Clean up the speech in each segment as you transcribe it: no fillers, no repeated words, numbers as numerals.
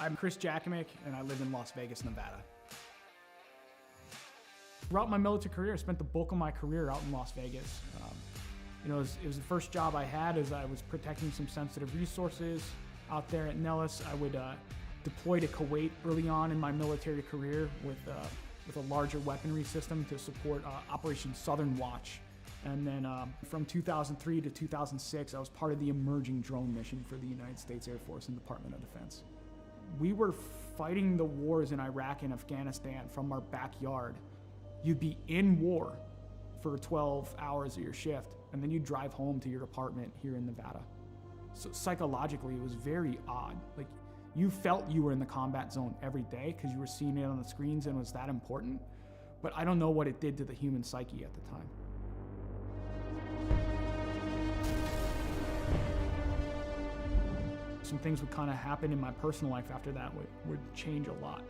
I'm Chris Jakimick, and I live in Las Vegas, Nevada. Throughout my military career, I spent the bulk of my career out in Las Vegas. It was the first job I had as I was protecting some sensitive resources out there at Nellis. I would deploy to Kuwait early on in my military career with a larger weaponry system to support Operation Southern Watch. And then from 2003 to 2006, I was part of the emerging drone mission for the United States Air Force and Department of Defense. We were fighting the wars in Iraq and Afghanistan from our backyard. You'd be in war for 12 hours of your shift, and then you'd drive home to your apartment here in Nevada. So psychologically, it was very odd. Like, you felt you were in the combat zone every day because you were seeing it on the screens and it was that important, but I don't know what it did to the human psyche at the time. Some things would kind of happen in my personal life after that would change a lot.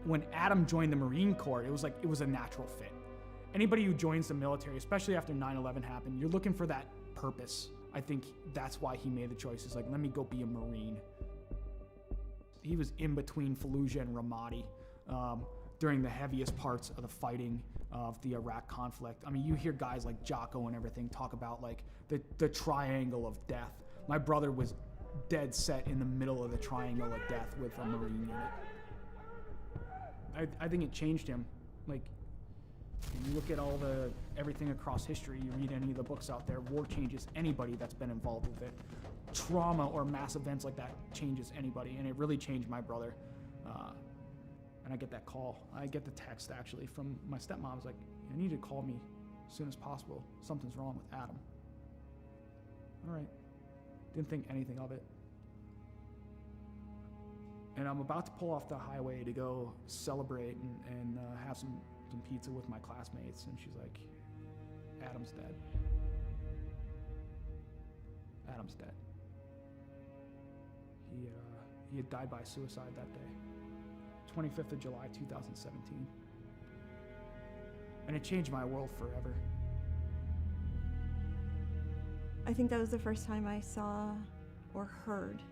When Adam joined the Marine Corps, it was a natural fit. Anybody who joins the military, especially after 9/11 happened, you're looking for that purpose. I think that's why he made the choice. It's like, let me go be a Marine. He was in between Fallujah and Ramadi during the heaviest parts of the fighting of the Iraq conflict. I mean, you hear guys like Jocko and everything talk about like the triangle of death. My brother was dead set in the middle of the triangle of death with a Marine unit. I think it changed him. Like, you look at everything across history, you read any of the books out there, war changes anybody that's been involved with it. Trauma or mass events like that changes anybody, and it really changed my brother. And I get that call. I get the text, actually, from my stepmom. It's like, you need to call me as soon as possible. Something's wrong with Adam. All right. Didn't think anything of it. And I'm about to pull off the highway to go celebrate and have some pizza with my classmates, and she's like, Adam's dead. Adam's dead. He had died by suicide that day, 25th of July, 2017. And it changed my world forever. I think that was the first time I saw or heard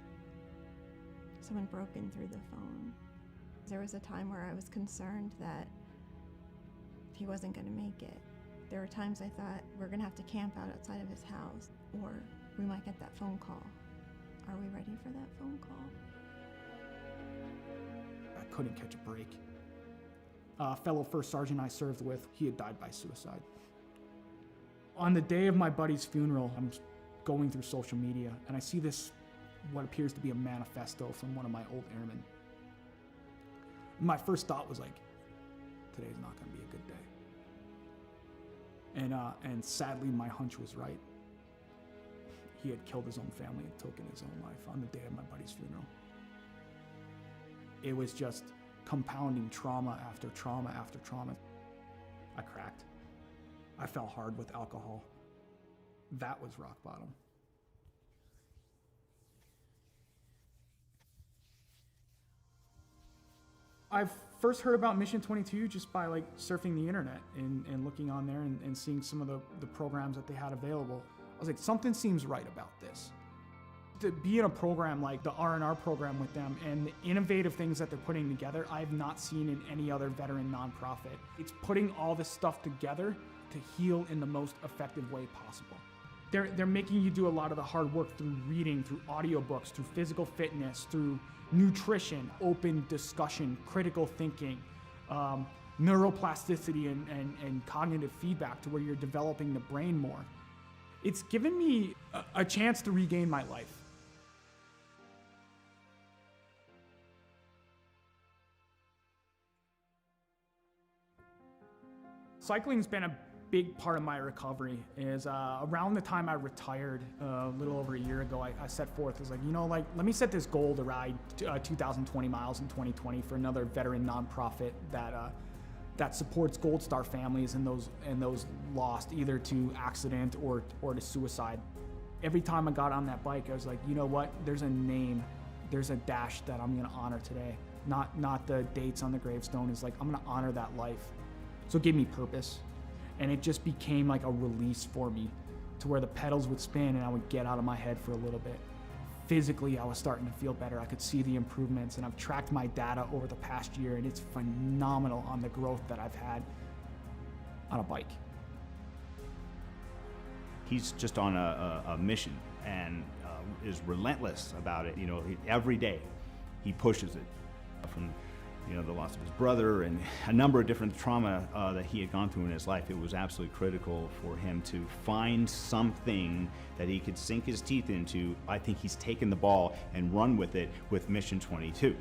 someone broken through the phone. There was a time where I was concerned that he wasn't going to make it. There were times I thought, we're going to have to camp out outside of his house, or we might get that phone call. Are we ready for that phone call? I couldn't catch a break. A fellow first sergeant I served with, he had died by suicide. On the day of my buddy's funeral, I'm going through social media, and I see this, what appears to be a manifesto from one of my old airmen. My first thought was like, today's not going to be a good day. And sadly, my hunch was right. He had killed his own family and taken his own life on the day of my buddy's funeral. It was just compounding trauma after trauma after trauma. I cracked. I fell hard with alcohol. That was rock bottom. I first heard about Mission 22 just by like surfing the internet and looking on there and seeing some of the programs that they had available. I was like, something seems right about this. To be in a program like the R&R program with them and the innovative things that they're putting together, I've not seen in any other veteran nonprofit. It's putting all this stuff together to heal in the most effective way possible. They're making you do a lot of the hard work through reading, through audiobooks, through physical fitness, through nutrition, open discussion, critical thinking, neuroplasticity and cognitive feedback to where you're developing the brain more. It's given me a chance to regain my life. Cycling's been a big part of my recovery. Is around the time I retired, a little over a year ago, I set forth, I was like, let me set this goal to ride 2,020 miles in 2020 for another veteran nonprofit that supports Gold Star families and those lost either to accident or to suicide. Every time I got on that bike, I was like, you know what? There's a name, there's a dash that I'm gonna honor today. Not the dates on the gravestone. It's like, I'm gonna honor that life. So it gave me purpose. And it just became like a release for me to where the pedals would spin and I would get out of my head for a little bit. physically I was starting to feel better. I could see the improvements, and I've tracked my data over the past year, and it's phenomenal on the growth that I've had on a bike. He's just on a mission and is relentless about it. You know, every day he pushes it. From the loss of his brother and a number of different trauma that he had gone through in his life, it was absolutely critical for him to find something that he could sink his teeth into. I think he's taken the ball and run with it with Mission 22,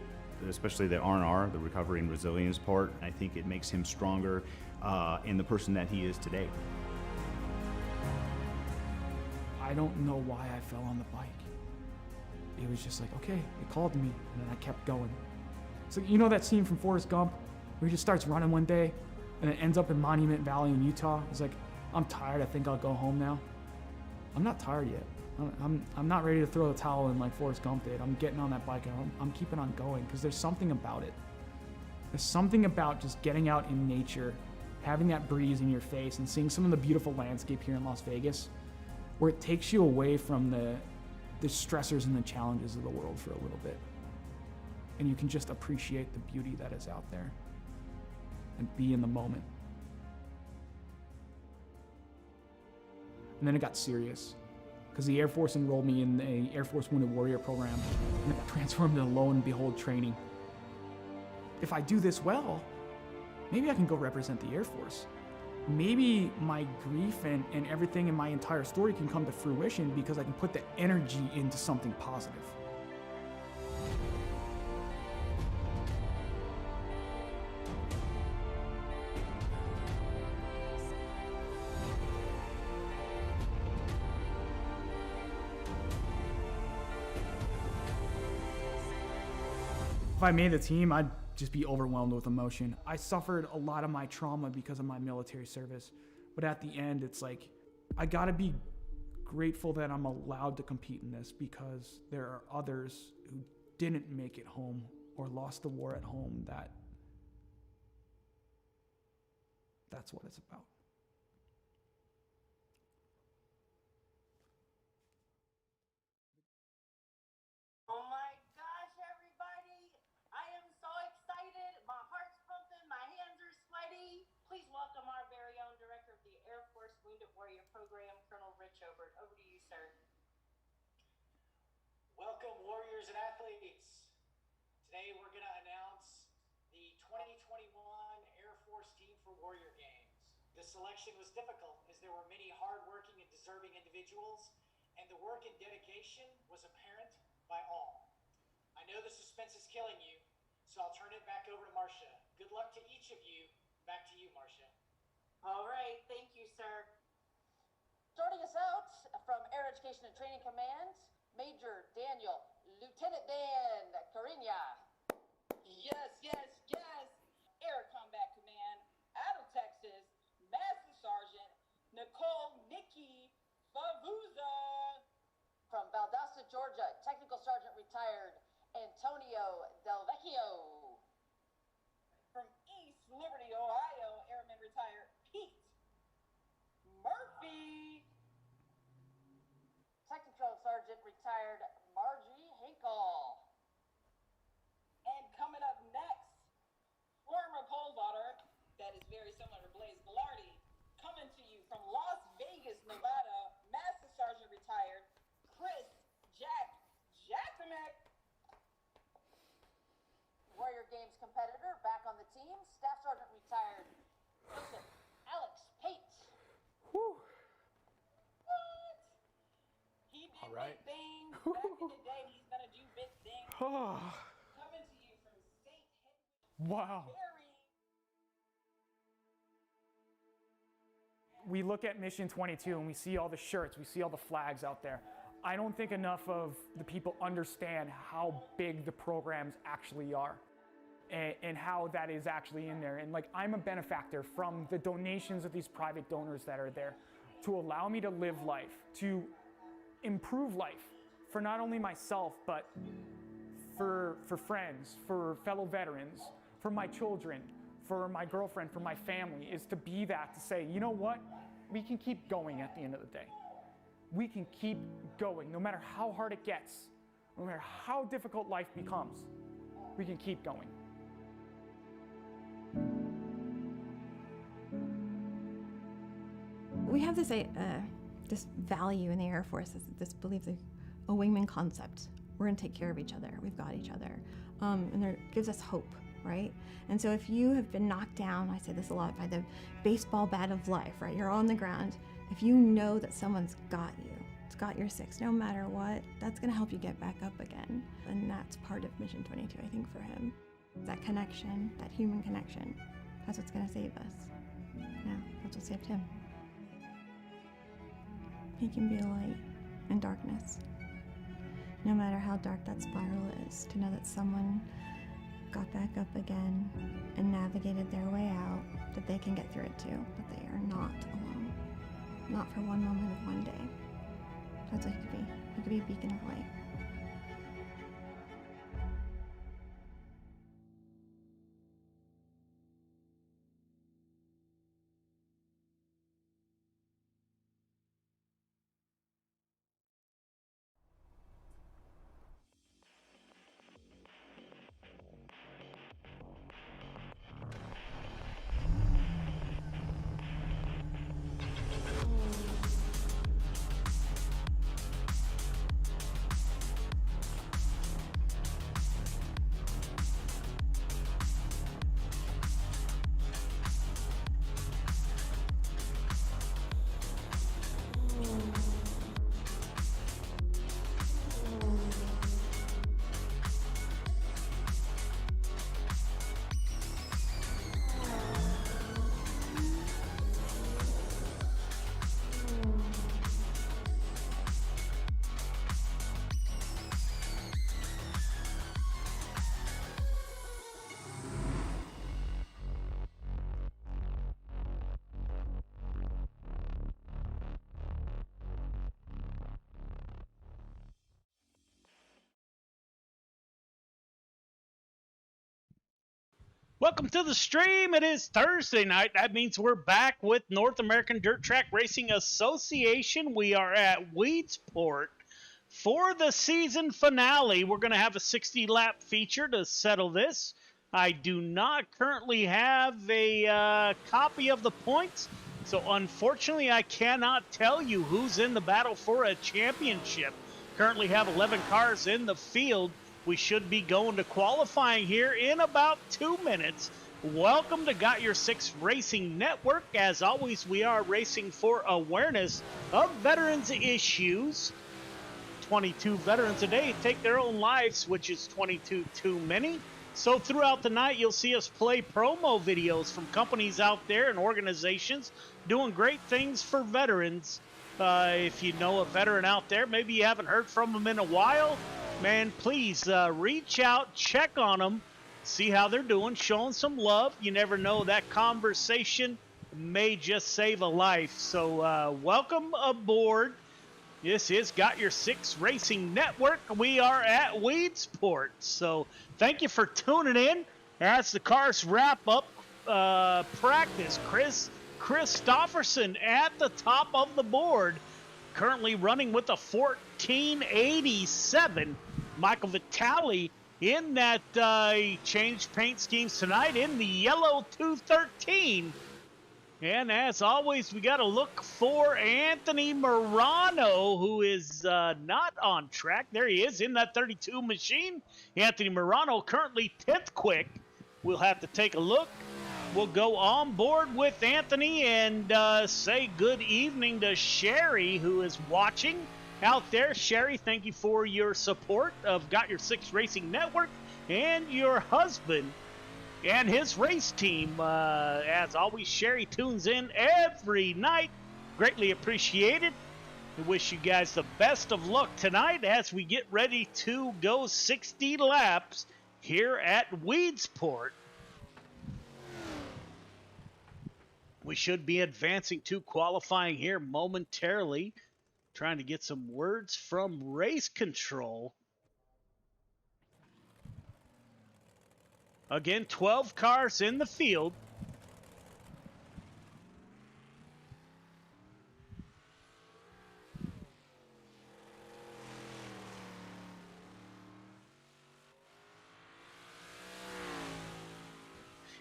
especially the R&R, the recovery and resilience part. I think it makes him stronger in the person that he is today. I don't know why I fell on the bike. It was just like, okay, it called to me, and then I kept going. So you know that scene from Forrest Gump where he just starts running one day and it ends up in Monument Valley in Utah? He's like, I'm tired, I think I'll go home now. I'm not tired yet. I'm not ready to throw the towel in like Forrest Gump did. I'm getting on that bike and I'm keeping on going because there's something about it. There's something about just getting out in nature, having that breeze in your face and seeing some of the beautiful landscape here in Las Vegas where it takes you away from the stressors and the challenges of the world for a little bit. And you can just appreciate the beauty that is out there and be in the moment. And then it got serious because the Air Force enrolled me in the Air Force Wounded Warrior program and it transformed into lo and behold training. If I do this well, maybe I can go represent the Air Force. Maybe my grief and everything in my entire story can come to fruition because I can put the energy into something positive. If I made the team, I'd just be overwhelmed with emotion. I suffered a lot of my trauma because of my military service. But at the end, it's like, I gotta be grateful that I'm allowed to compete in this because there are others who didn't make it home or lost the war at home that's what it's about. Program, Colonel Rich Obert. Over to you, sir. Welcome, warriors and athletes. Today we're going to announce the 2021 Air Force Team for Warrior Games. The selection was difficult as there were many hardworking and deserving individuals, and the work and dedication was apparent by all. I know the suspense is killing you, so I'll turn it back over to Marcia. Good luck to each of you. Back to you, Marcia. All right, thank you, sir. Starting us out from Air Education and Training Command, Major Daniel, Lieutenant Dan Cariña. Yes, yes, yes. Air Combat Command, out of Texas, Master Sergeant Nicole Nikki Favuza. From Valdosta, Georgia, Technical Sergeant Retired Antonio Del Vecchio. From East Liberty, Ohio, Airman Retired Pete Murphy. Technical Sergeant Retired Margie Hinkle. And coming up next, former pole vaulter, that is very similar to Blaze Velarde, coming to you from Las Vegas, Nevada, Master Sergeant Retired Chris Jackamek. Warrior Games competitor back on the team, Staff Sergeant Retired Joseph Alex Pate. What? He did All right. big things. Back in the day, he's gonna do big things. Coming to you from St. Hedwig, Wow. Missouri. We look at Mission 22 and we see all the shirts, we see all the flags out there. I don't think enough of the people understand how big the programs actually are and how that is actually in there. And like, I'm a benefactor from the donations of these private donors that are there to allow me to live life, to improve life for not only myself, but for friends, for fellow veterans, for my children, for my girlfriend, for my family, is to be that, to say, you know what? We can keep going at the end of the day. We can keep going, no matter how hard it gets. no matter how difficult life becomes, we can keep going. We have this value in the Air Force, this belief, a wingman concept. We're gonna take care of each other. We've got each other, and it gives us hope, right? And so if you have been knocked down, I say this a lot, by the baseball bat of life, right? You're on the ground. If you know that someone's got you, it's got your six, no matter what, that's gonna help you get back up again. And that's part of Mission 22, I think, for him. That connection, that human connection, that's what's gonna save us. Yeah, that's what saved him. He can be a light in darkness. No matter how dark that spiral is, to know that someone got back up again and navigated their way out, that they can get through it too, that they are not alone. Not for one moment of one day. That's what he could be. He could be a beacon of light. Welcome to the stream. It is Thursday night. That means we're back with North American Dirt Track Racing Association. We are at Weedsport for the season finale. We're going to have a 60-lap feature to settle this. I do not currently have a copy of the points, so unfortunately I cannot tell you who's in the battle for a championship. Currently have 11 cars in the field. We should be going to qualifying here in about 2 minutes. Welcome to Got Your Six Racing Network. As always, we are racing for awareness of veterans issues. 22 veterans a day take their own lives, which is 22 too many. So throughout the night, you'll see us play promo videos from companies out there and organizations doing great things for veterans. If you know a veteran out there, maybe you haven't heard from them in a while, man, please reach out, check on them, see how they're doing, show them some love. You never know, that conversation may just save a life. So welcome aboard. This is Got Your Six Racing Network. We are at Weedsport. So thank you for tuning in. As the cars wrap up practice, Chris Christopherson at the top of the board, currently running with a 1487. Michael Vitale in that changed paint schemes tonight in the yellow 213. And as always, we got to look for Anthony Morano, who is not on track. There he is in that 32 machine. Anthony Morano currently 10th quick. We'll have to take a look. We'll go on board with Anthony and say good evening to Sherry, who is watching out there. Sherry, thank you for your support of Got Your Six Racing Network and your husband and his race team. As always, Sherry tunes in every night. Greatly appreciated. We wish you guys the best of luck tonight as we get ready to go 60 laps here at Weedsport. We should be advancing to qualifying here momentarily. Trying to get some words from race control. Again, 12 cars in the field.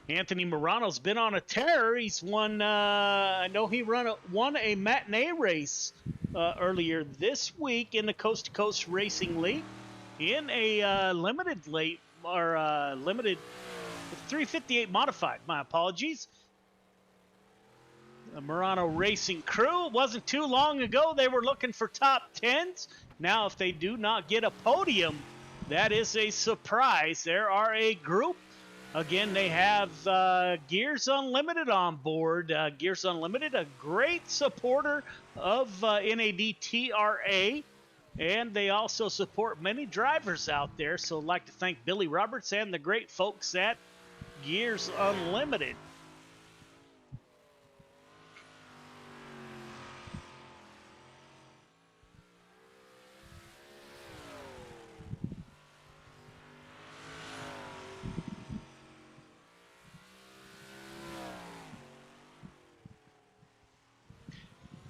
Anthony Morano's been on a tear. He's won, I know he won a matinee race earlier this week in the Coast to Coast Racing League in a limited 358 modified. My apologies. The Morano Racing crew, it wasn't too long ago they were looking for top 10s. Now if they do not get a podium, that is a surprise. There are a group. Again, they have Gears Unlimited on board. Gears Unlimited, a great supporter of NADTRA, and they also support many drivers out there. So I'd like to thank Billy Roberts and the great folks at Gears Unlimited.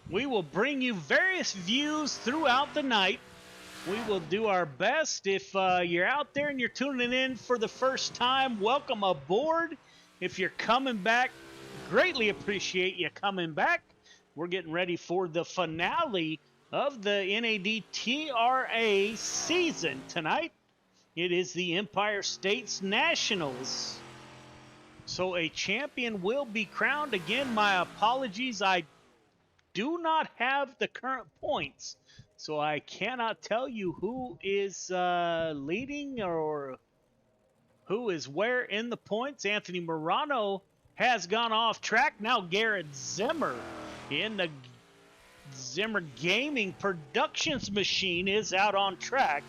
We will bring you various views throughout the night. We will do our best. If you're out there and you're tuning in for the first time, welcome aboard. If you're coming back, greatly appreciate you coming back. We're getting ready for the finale of the NADTRA season tonight. It is the Empire States Nationals. So a champion will be crowned. Again, my apologies. I do not have the current points, so I cannot tell you who is leading or who is where in the points. Anthony Morano has gone off track. Now Garrett Zimmer in the Zimmer Gaming Productions machine is out on track.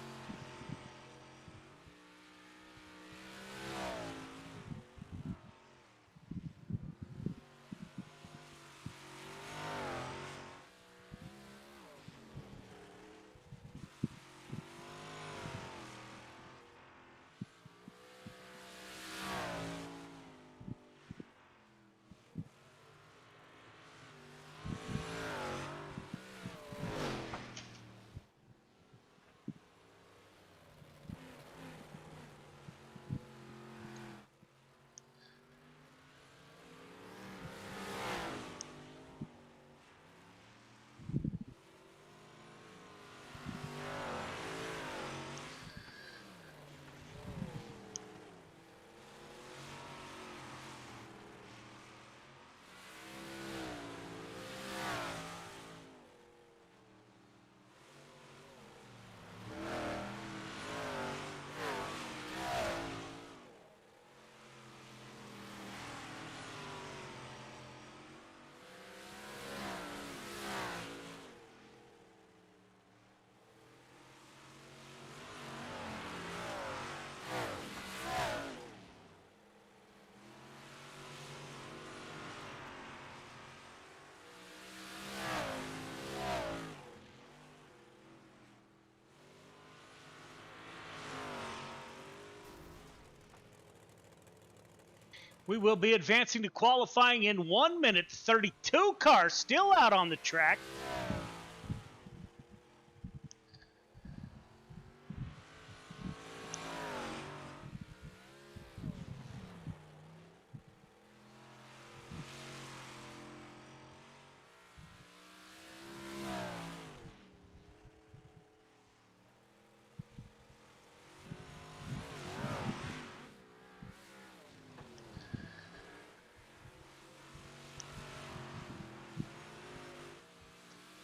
We will be advancing to qualifying in 1 minute. 32 cars still out on the track.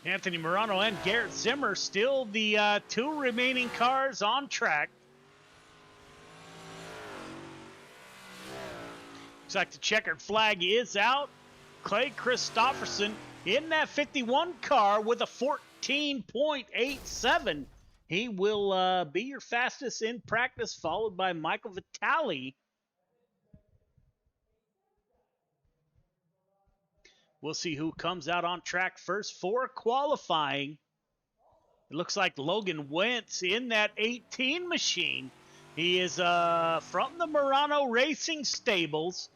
Anthony Morano and Garrett Zimmer still the two remaining cars on track. Looks like the checkered flag is out. Clay Christopherson in that 51 car with a 14.87. He will be your fastest in practice, followed by Michael Vitale. We'll see who comes out on track first for qualifying. It looks like Logan Wentz in that 18 machine. He is from the Morano Racing Stables.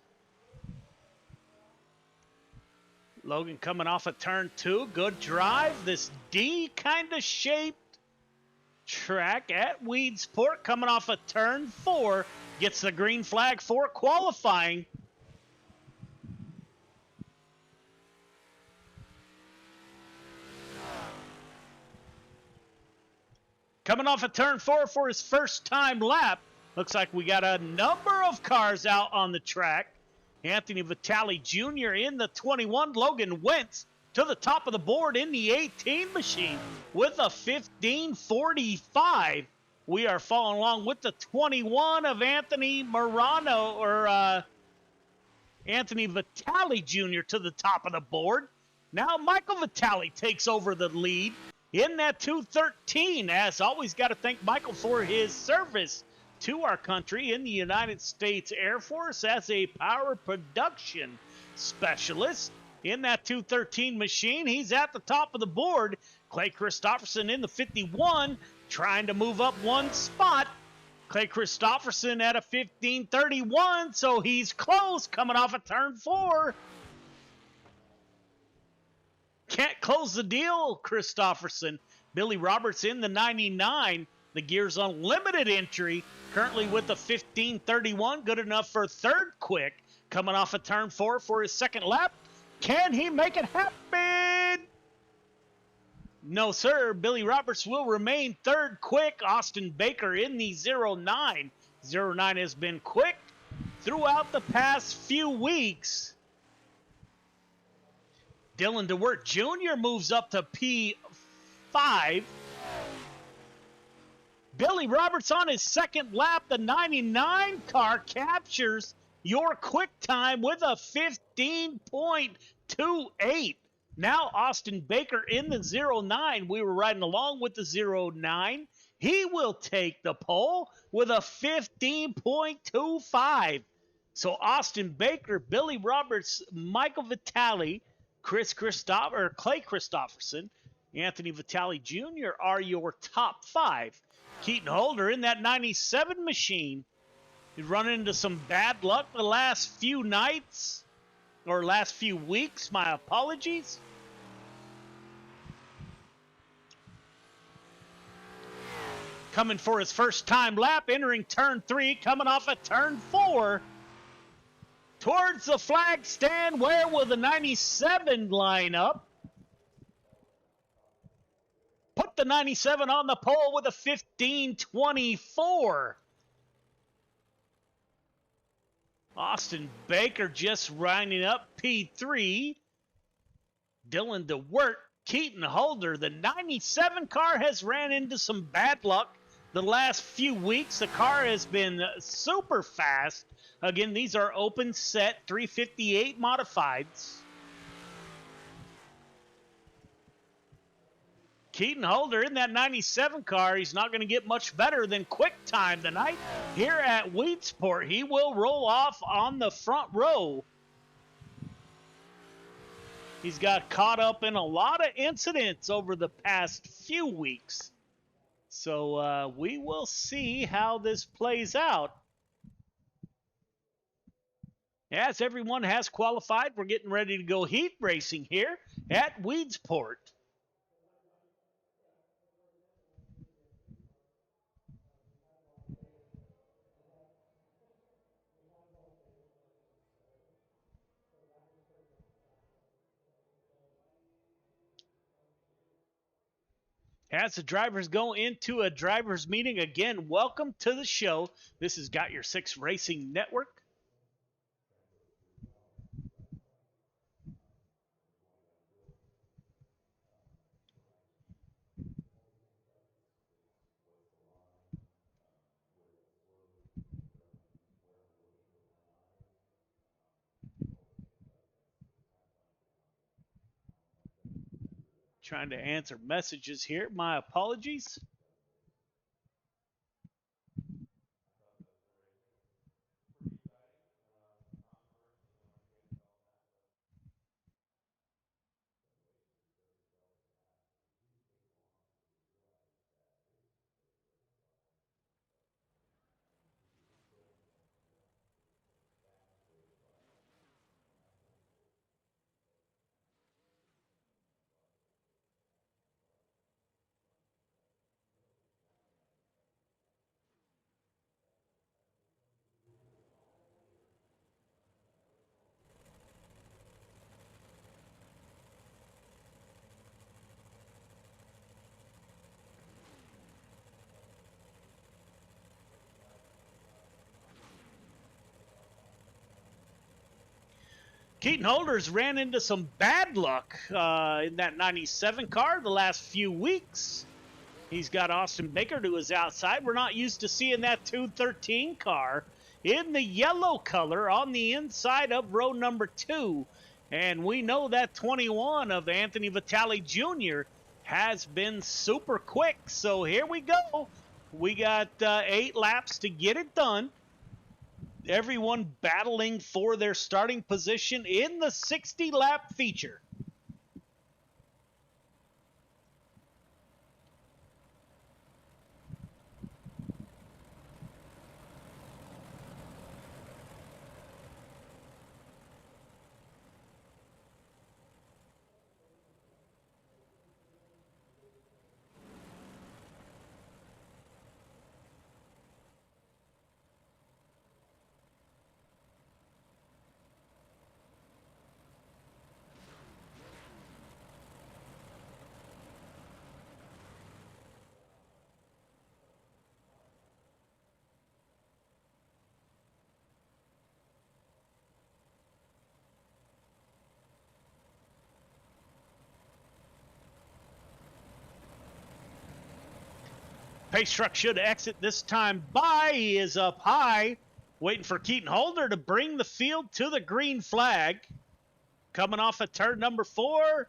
Logan coming off of turn 2. Good drive. This D kind of shaped track at Weedsport coming off of turn 4. Gets the green flag for qualifying. Coming off a turn 4 for his first time lap. Looks like we got a number of cars out on the track. Anthony Vitale Jr. in the 21. Logan Wentz to the top of the board in the 18 machine with a 15:45. We are following along with the 21 of Anthony Anthony Vitale Jr. to the top of the board. Now Michael Vitale takes over the lead in that 213. As always, got to thank Michael for his service to our country in the United States Air Force as a power production specialist. In that 213 machine, he's at the top of the board. Clay Christopherson in the 51, trying to move up one spot. Clay Christopherson at a 15:31, so he's close, coming off a turn 4. Can't close the deal, Christopherson. Billy Roberts in the 99. The Gears Unlimited entry, currently with the 15:31, good enough for third quick. Coming off a turn 4 for his second lap. Can he make it happen? No, sir. Billy Roberts will remain third quick. Austin Baker in the 09. 09 has been quick throughout the past few weeks. Dylan DeWert Jr. moves up to P5. Billy Roberts on his second lap. The 99 car captures your quick time with a 15:28. Now Austin Baker in the 09. We were riding along with the 09. He will take the pole with a 15:25. So Austin Baker, Billy Roberts, Michael Vitale, Clay Christopherson, Anthony Vitale Jr. are your top 5. Keaton Holder in that 97 machine. He's run into some bad luck the last few nights, or last few weeks, my apologies. Coming for his first time lap, entering turn 3, coming off a turn 4. Towards the flag stand, where will the 97 line up? Put the 97 on the pole with a 15:24. Austin Baker just winding up P3. Dylan DeWert, Keaton Holder. The 97 car has ran into some bad luck the last few weeks. The car has been super fast. Again, these are open set 358 modifieds. Keaton Holder in that 97 car. He's not going to get much better than quick time tonight here at Weedsport. He will roll off on the front row. He's got caught up in a lot of incidents over the past few weeks. So we will see how this plays out. As everyone has qualified, we're getting ready to go heat racing here at Weedsport. As the drivers go into a driver's meeting, again, welcome to the show. This has Got Your Six Racing Network. Trying to answer messages here. My apologies. Keaton Holders ran into some bad luck in that 97 car the last few weeks. He's got Austin Baker to his outside. We're not used to seeing that 213 car in the yellow color on the inside of row number 2. And we know that 21 of Anthony Vitale Jr. has been super quick. So here we go. We got 8 laps to get it done. Everyone battling for their starting position in the 60-lap feature. Pace truck should exit this time by. He is up high, waiting for Keaton Holder to bring the field to the green flag. Coming off of turn number 4.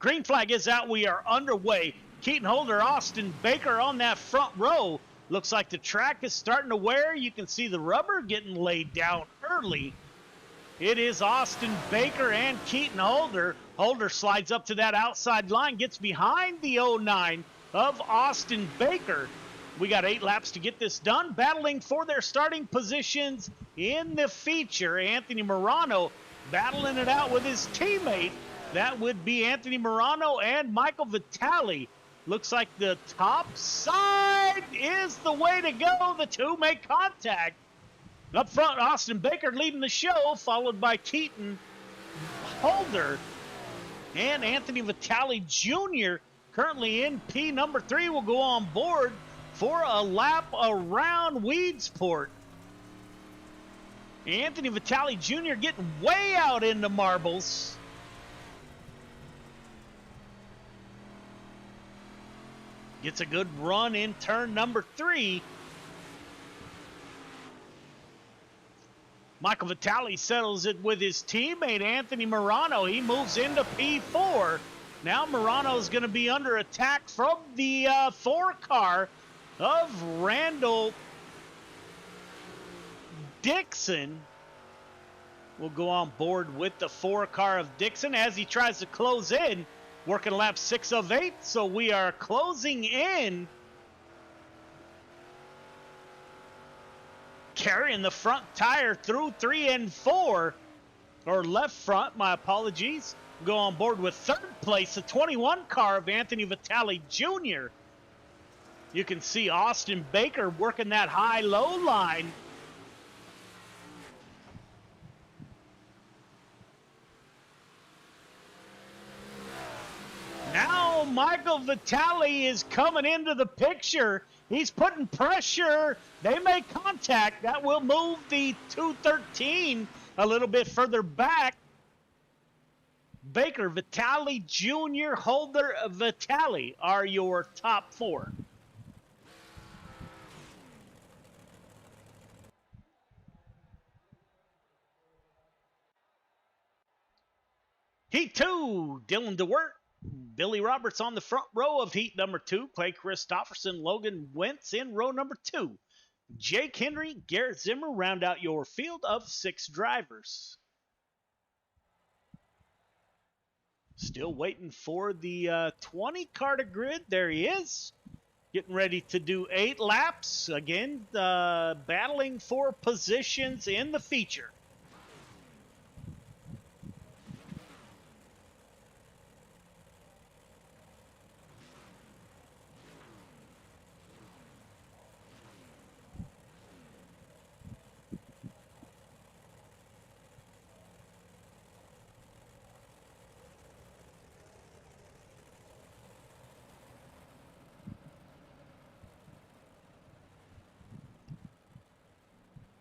Green flag is out. We are underway. Keaton Holder, Austin Baker on that front row. Looks like the track is starting to wear. You can see the rubber getting laid down early. It is Austin Baker and Keaton Holder. Holder slides up to that outside line, gets behind the 09 of Austin Baker. We got 8 laps to get this done. Battling for their starting positions in the feature. Anthony Morano battling it out with his teammate. That would be Anthony Morano and Michael Vitale. Looks like the top side is the way to go. The two make contact. Up front, Austin Baker leading the show, followed by Keaton Holder and Anthony Vitale Jr. Currently in P number 3 will go on board for a lap around Weedsport. Anthony Vitale Jr. getting way out into marbles. Gets a good run in turn number 3. Michael Vitale settles it with his teammate Anthony Morano. He moves into P4. Now Morano's going to be under attack from the 4 car of Randall Dixon. Will go on board with the 4 car of Dixon as he tries to close in. Working lap 6 of 8, so we are closing in. Carrying the front tire through 3 and 4. Or left front, my apologies. Go on board with 3rd place, the 21 car of Anthony Vitale Jr. You can see Austin Baker working that high-low line. Now Michael Vitale is coming into the picture. He's putting pressure. They make contact. That will move the 213 a little bit further back. Baker, Vitale Jr., Holder, Vitale are your top 4. Heat 2, Dylan DeWert, Billy Roberts on the front row of heat number 2. Clay Christopherson, Logan Wentz in row number 2. Jake Henry, Garrett Zimmer round out your field of 6 drivers. Still waiting for the 20 car to grid. There he is. Getting ready to do 8 laps. Again, battling for positions in the feature.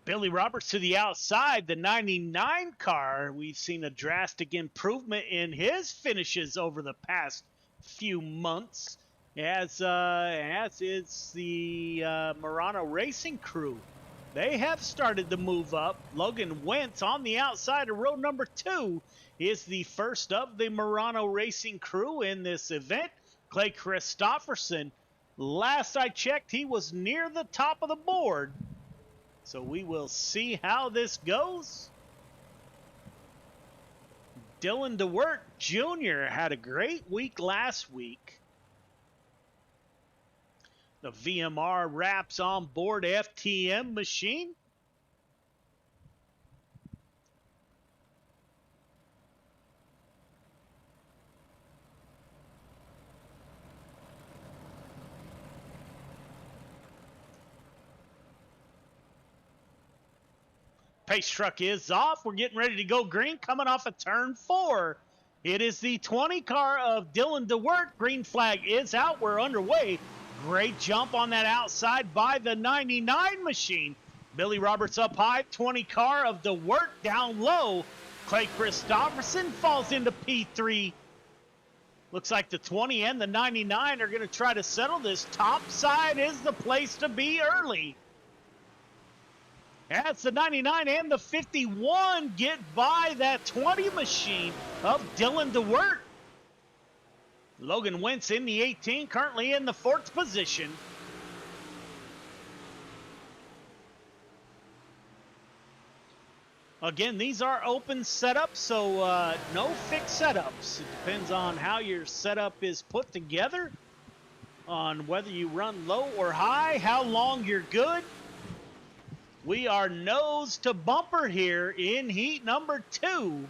Billy Roberts to the outside, the 99 car. We've seen a drastic improvement in his finishes over the past few months, as is the Murano Racing crew. They have started to move up. Logan Wentz on the outside of row number 2 is the first of the Murano Racing crew in this event. Clay Christopherson, last I checked, he was near the top of the board. So we will see how this goes. Dylan DeWert Jr. had a great week last week. The VMR wraps on board FTM machine. Pace truck is off. We're getting ready to go green, coming off of turn 4. It is the 20 car of Dylan DeWert. Green flag is out. We're underway. Great jump on that outside by the 99 machine. Billy Roberts up high. 20 car of DeWert down low. Clay Christopherson falls into P3. Looks like the 20 and the 99 are going to try to settle this. Top side is the place to be early. As the 99 and the 51 get by that 20 machine of Dylan DeWert. Logan Wentz in the 18, currently in the 4th position. Again, these are open setups, so no fixed setups. It depends on how your setup is put together, on whether you run low or high, how long you're good. We are nose to bumper here in heat number 2.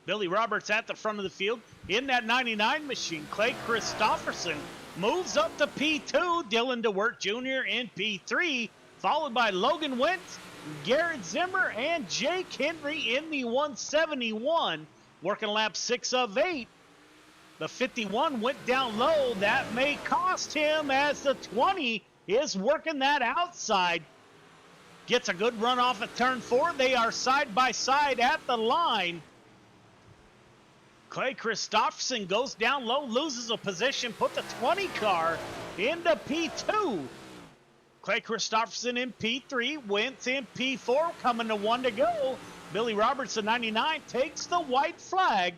Billy Roberts at the front of the field in that 99 machine. Clay Christopherson moves up to P2. Dylan DeWert Jr. in P3, followed by Logan Wentz, Garrett Zimmer, and Jake Henry in the 171, working lap 6 of 8. The 51 went down low. That may cost him, as the 20 is working that outside. Gets a good run off at turn 4. They are side by side at the line. Clay Christopherson goes down low, loses a position, put the 20 car into P2. Clay Christopherson in P3, Wentz in P4, coming to 1 to go. Billy Roberts, the 99, takes the white flag.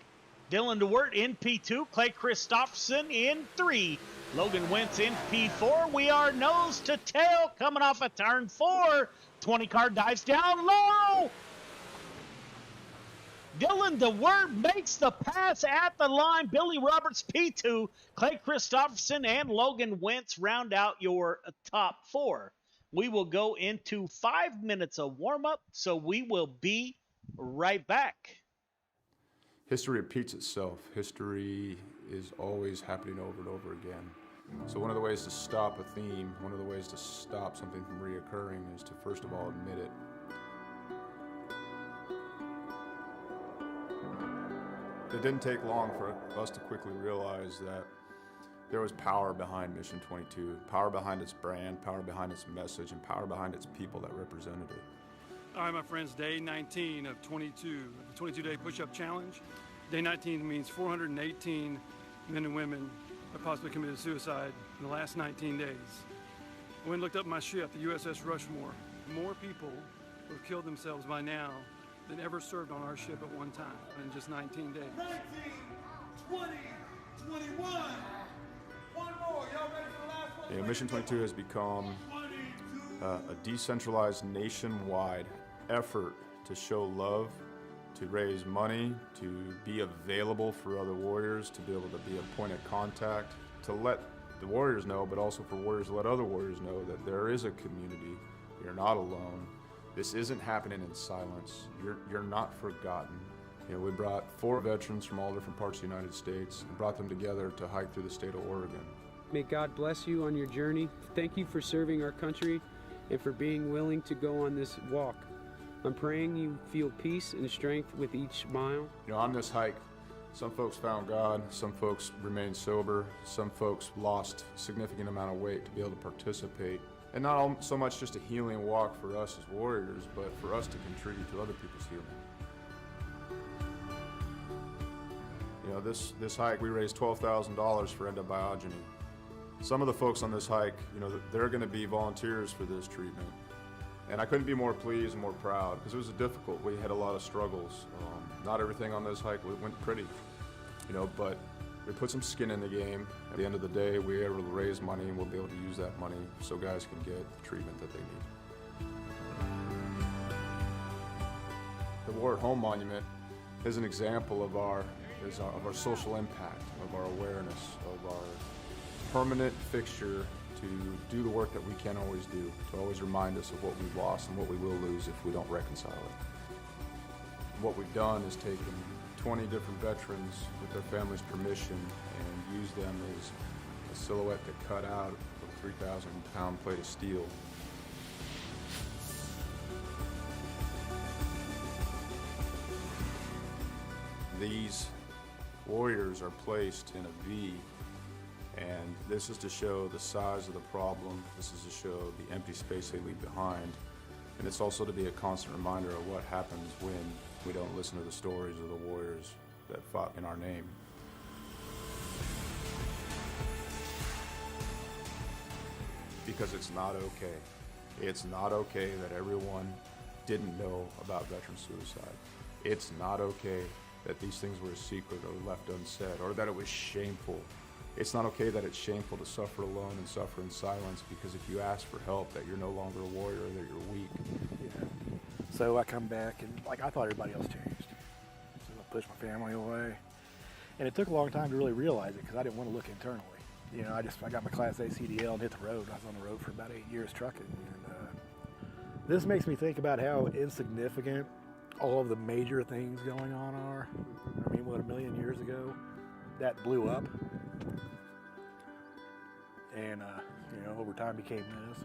Dylan DeWert in P2, Clay Christopherson in 3. Logan Wentz in P4. We are nose to tail coming off of turn 4. 20 car dives down low. Dylan DeWert makes the pass at the line. Billy Roberts P2, Clay Christopherson, and Logan Wentz round out your top 4. We will go into 5 minutes of warm-up, so we will be right back. History repeats itself. History is always happening over and over again. So one of the ways to stop a theme, one of the ways to stop something from reoccurring is to first of all admit it. It didn't take long for us to quickly realize that there was power behind Mission 22, power behind its brand, power behind its message, and power behind its people that represented it. All right, my friends, day 19 of 22, the 22-day push-up challenge. Day 19 means 418 men and women have possibly committed suicide in the last 19 days. I went and looked up my ship, the USS Rushmore. More people who have killed themselves by now than ever served on our ship at one time in just 19 days. 19, 20, 21. One more. Y'all ready for the last one? Yeah, Mission 22 has become a decentralized nationwide effort to show love, to raise money, to be available for other warriors, to be able to be a point of contact, to let the warriors know, but also for warriors to let other warriors know that there is a community. You're not alone. This isn't happening in silence. You're not forgotten. You know, we brought 4 veterans from all different parts of the United States and brought them together to hike through the state of Oregon. May God bless you on your journey. Thank you for serving our country and for being willing to go on this walk. I'm praying you feel peace and strength with each mile. You know, on this hike, some folks found God, some folks remained sober, some folks lost a significant amount of weight to be able to participate. And not so much just a healing walk for us as warriors, but for us to contribute to other people's healing. You know, this hike, we raised $12,000 for endobiogeny. Some of the folks on this hike, you know, they're going to be volunteers for this treatment. And I couldn't be more pleased and more proud, because it was difficult. We had a lot of struggles. Not everything on this hike went pretty, you know, but we put some skin in the game. At the end of the day, we were able to raise money, and we'll be able to use that money so guys can get the treatment that they need. The War at Home Monument is an example of our social impact, of our awareness, of our permanent fixture to do the work that we can't always do, to always remind us of what we've lost and what we will lose if we don't reconcile it. What we've done is taken 20 different veterans with their families' permission and used them as a silhouette to cut out a 3,000-pound plate of steel. These warriors are placed in a V, and this is to show the size of the problem. This is to show the empty space they leave behind. And it's also to be a constant reminder of what happens when we don't listen to the stories of the warriors that fought in our name. Because it's not okay. It's not okay that everyone didn't know about veteran suicide. It's not okay that these things were a secret or left unsaid, or that it was shameful. It's not okay that it's shameful to suffer alone and suffer in silence, because if you ask for help, that you're no longer a warrior, that you're weak. Yeah. So I come back and I thought everybody else changed. So I pushed my family away. And it took a long time to really realize it, because I didn't want to look internally. You know, I got my Class A CDL and hit the road. I was on the road for about 8 years trucking. And this makes me think about how insignificant all of the major things going on are. I mean, what, 1 million years ago, that blew up. And, you know, over time became this.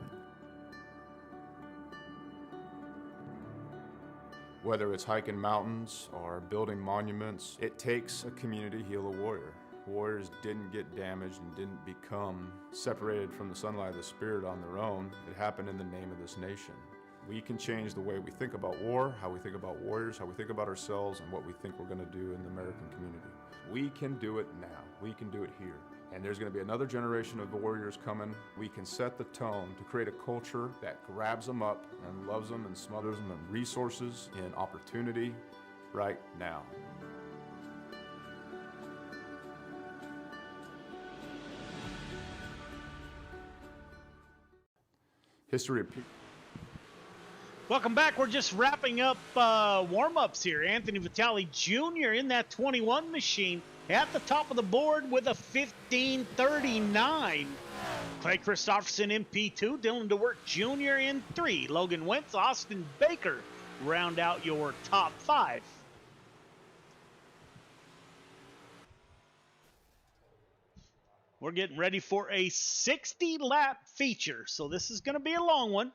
Whether it's hiking mountains or building monuments, it takes a community to heal a warrior. Warriors didn't get damaged and didn't become separated from the sunlight of the spirit on their own. It happened in the name of this nation. We can change the way we think about war, how we think about warriors, how we think about ourselves, and what we think we're going to do in the American community. We can do it now. We can do it here. And there's going to be another generation of warriors coming. We can set the tone to create a culture that grabs them up and loves them and smothers them in resources and opportunity right now. History of Welcome back. We're just wrapping up warm-ups here. Anthony Vitale Jr. in that 21 machine at the top of the board with a 15:39. Clay Christopherson in P2. Dylan DeWert Jr. in 3. Logan Wentz, Austin Baker round out your top 5. We're getting ready for a 60-lap feature, so this is going to be a long one.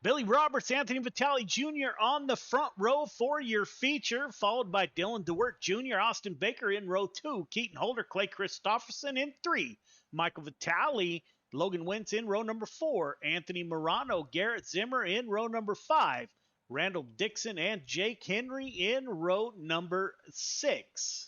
Billy Roberts, Anthony Vitale Jr. on the front row for your feature, followed by Dylan DeWert Jr., Austin Baker in row 2, Keaton Holder, Clay Christopherson in 3, Michael Vitale, Logan Wentz in row number 4, Anthony Morano, Garrett Zimmer in row number 5, Randall Dixon and Jake Henry in row number 6.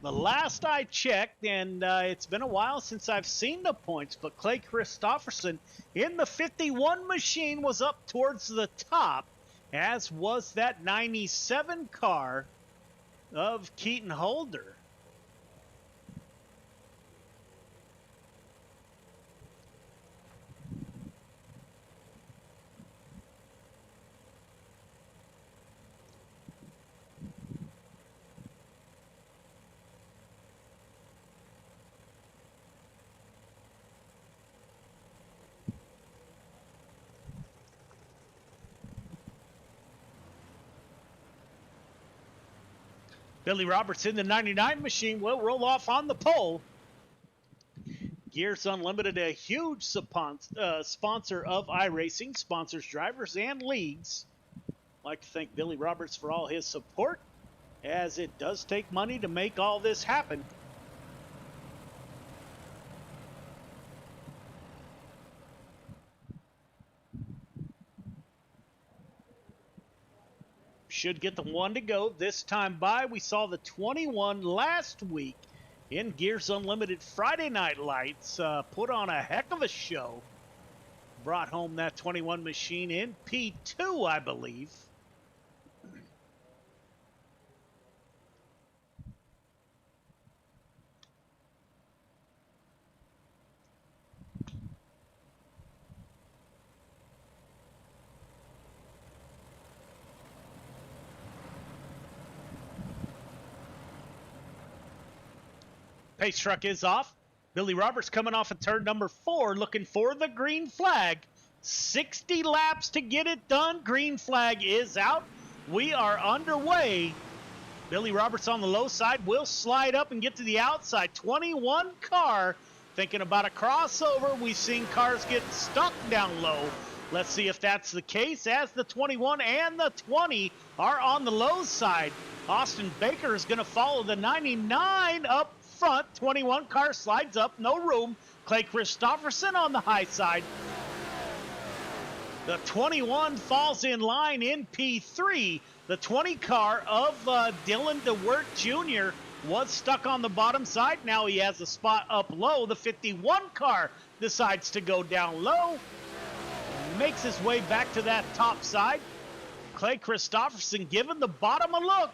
The last I checked, and it's been a while since I've seen the points, but Clay Christopherson in the 51 machine was up towards the top, as was that 97 car of Keaton Holder. Billy Roberts in the 99 machine will roll off on the pole. Gears Unlimited, a huge sponsor of iRacing, sponsors drivers and leagues. I'd like to thank Billy Roberts for all his support, as it does take money to make all this happen. Should get the one to go this time by. We saw the 21 last week in Gears Unlimited Friday Night Lights. Put on a heck of a show. Brought home that 21 machine in P2, I believe. Pace truck is off. Billy Roberts coming off of turn number 4, looking for the green flag. 60 laps to get it done. Green flag is out. We are underway. Billy Roberts on the low side will slide up and get to the outside. 21 car thinking about a crossover. We've seen cars get stuck down low. Let's see if that's the case, as the 21 and the 20 are on the low side. Austin Baker is going to follow the 99 up front. 21 car slides up, no room. Clay Christopherson on the high side. The 21 falls in line in P3. The 20 car of Dylan DeWert Jr. was stuck on the bottom side. Now he has a spot up low. The 51 car decides to go down low. Makes his way back to that top side. Clay Christopherson giving the bottom a look.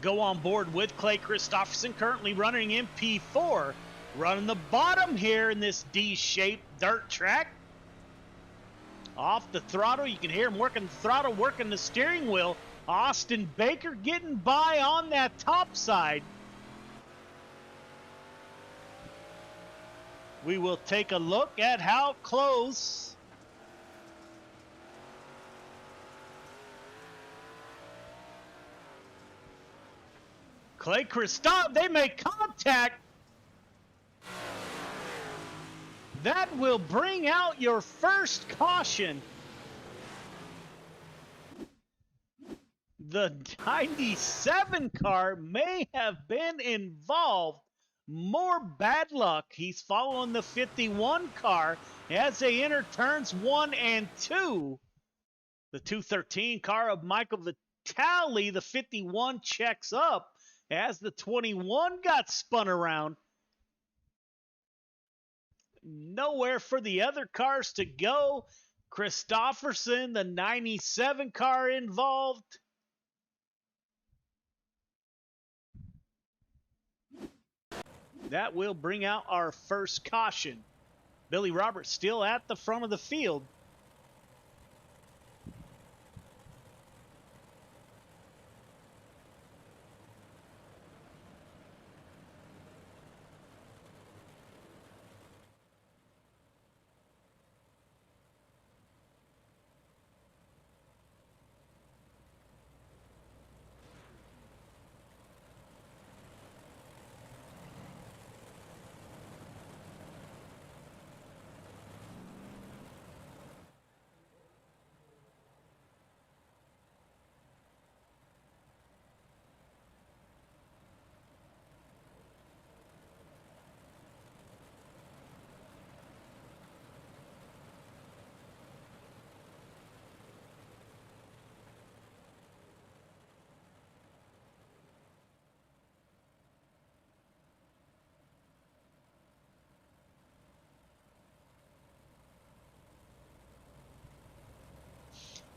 Go on board with Clay Christopherson, currently running in P4. Running the bottom here in this D-shaped dirt track. Off the throttle, you can hear him working the throttle, working the steering wheel. Austin Baker getting by on that top side. We will take a look at how close Clay Christoph, they make contact. That will bring out your first caution. The 97 car may have been involved. More bad luck. He's following the 51 car as they enter turns 1 and 2. The 213 car of Michael Vitale, the 51, checks up as the 21 got spun around. Nowhere for the other cars to go. Christopherson, the 97 car, involved. That will bring out our first caution. Billy Roberts still at the front of the field.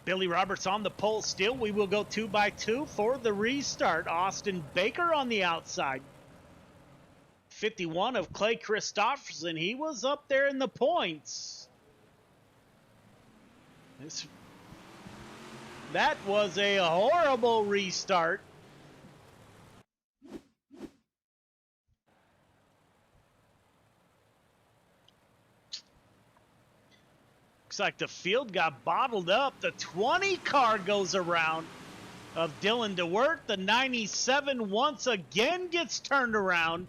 Billy Roberts on the pole still. We will go 2 by 2 for the restart. Austin Baker on the outside. 51 of Clay Christopherson. He was up there in the points. That was a horrible restart. Looks like the field got bottled up. The 20 car goes around. of Dylan DeWert. The 97 once again gets turned around.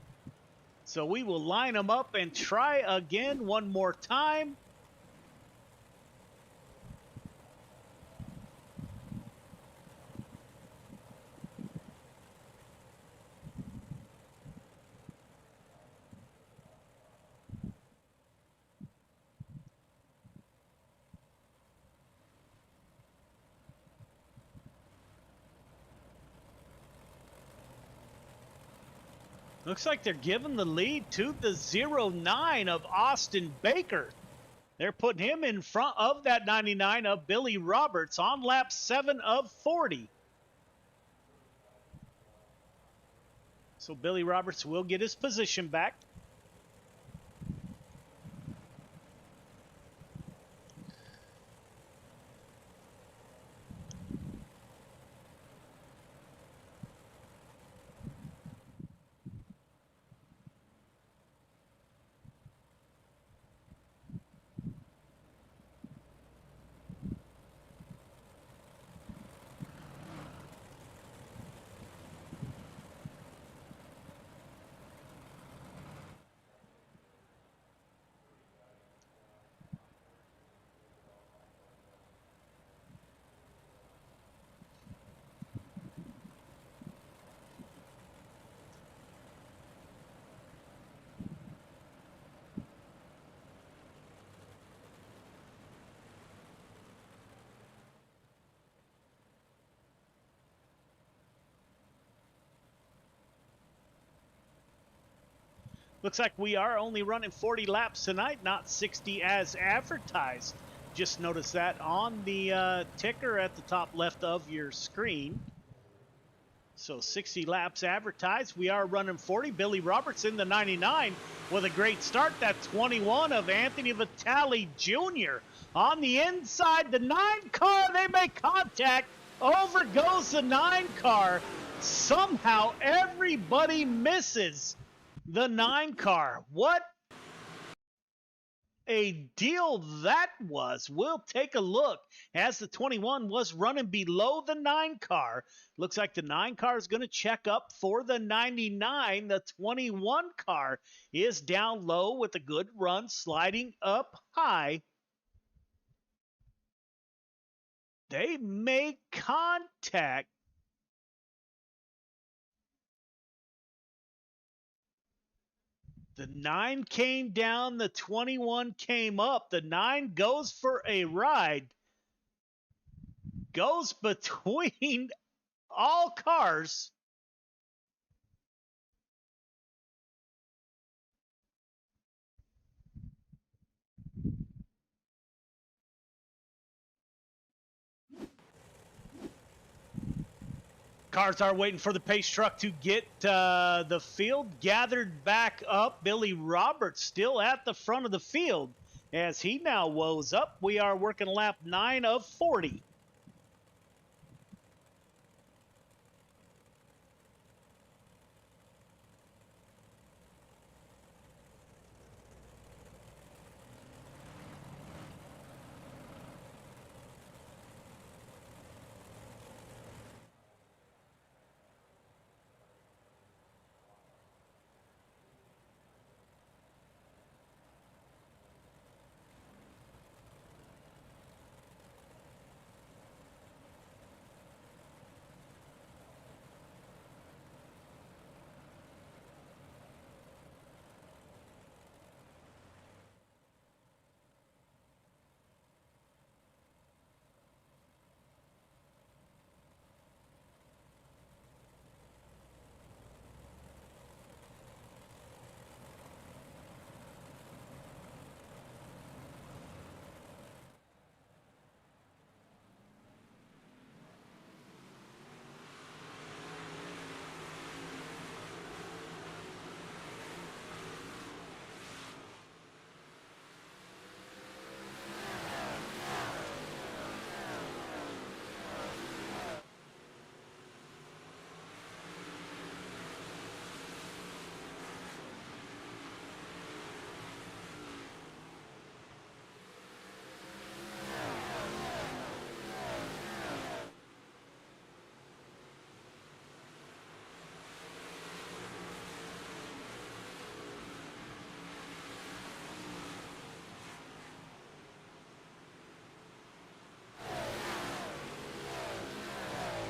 So we will line them up and try again one more time. Looks like they're giving the lead to the 09 of Austin Baker. They're putting him in front of that 99 of Billy Roberts on lap 7 of 40. So Billy Roberts will get his position back. Looks like we are only running 40 laps tonight, not 60 as advertised. Just notice that on the ticker at the top left of your screen. So 60 laps advertised. We are running 40. Billy Roberts in the 99 with a great start. That 21 of Anthony Vitale Jr. On the inside, the 9 car, they make contact. Over goes the 9 car. Somehow everybody misses the 9 car. What a deal that was. We'll take a look as the 21 was running below the 9 car. Looks like the 9 car is going to check up for the 99. The 21 car is down low with a good run sliding up high. They make contact. The 9 came down, the 21 came up. The 9 goes for a ride. Goes between all cars. Cars are waiting for the pace truck to get the field gathered back up. Billy Roberts still at the front of the field as he now woes up. We are working lap 9 of 40.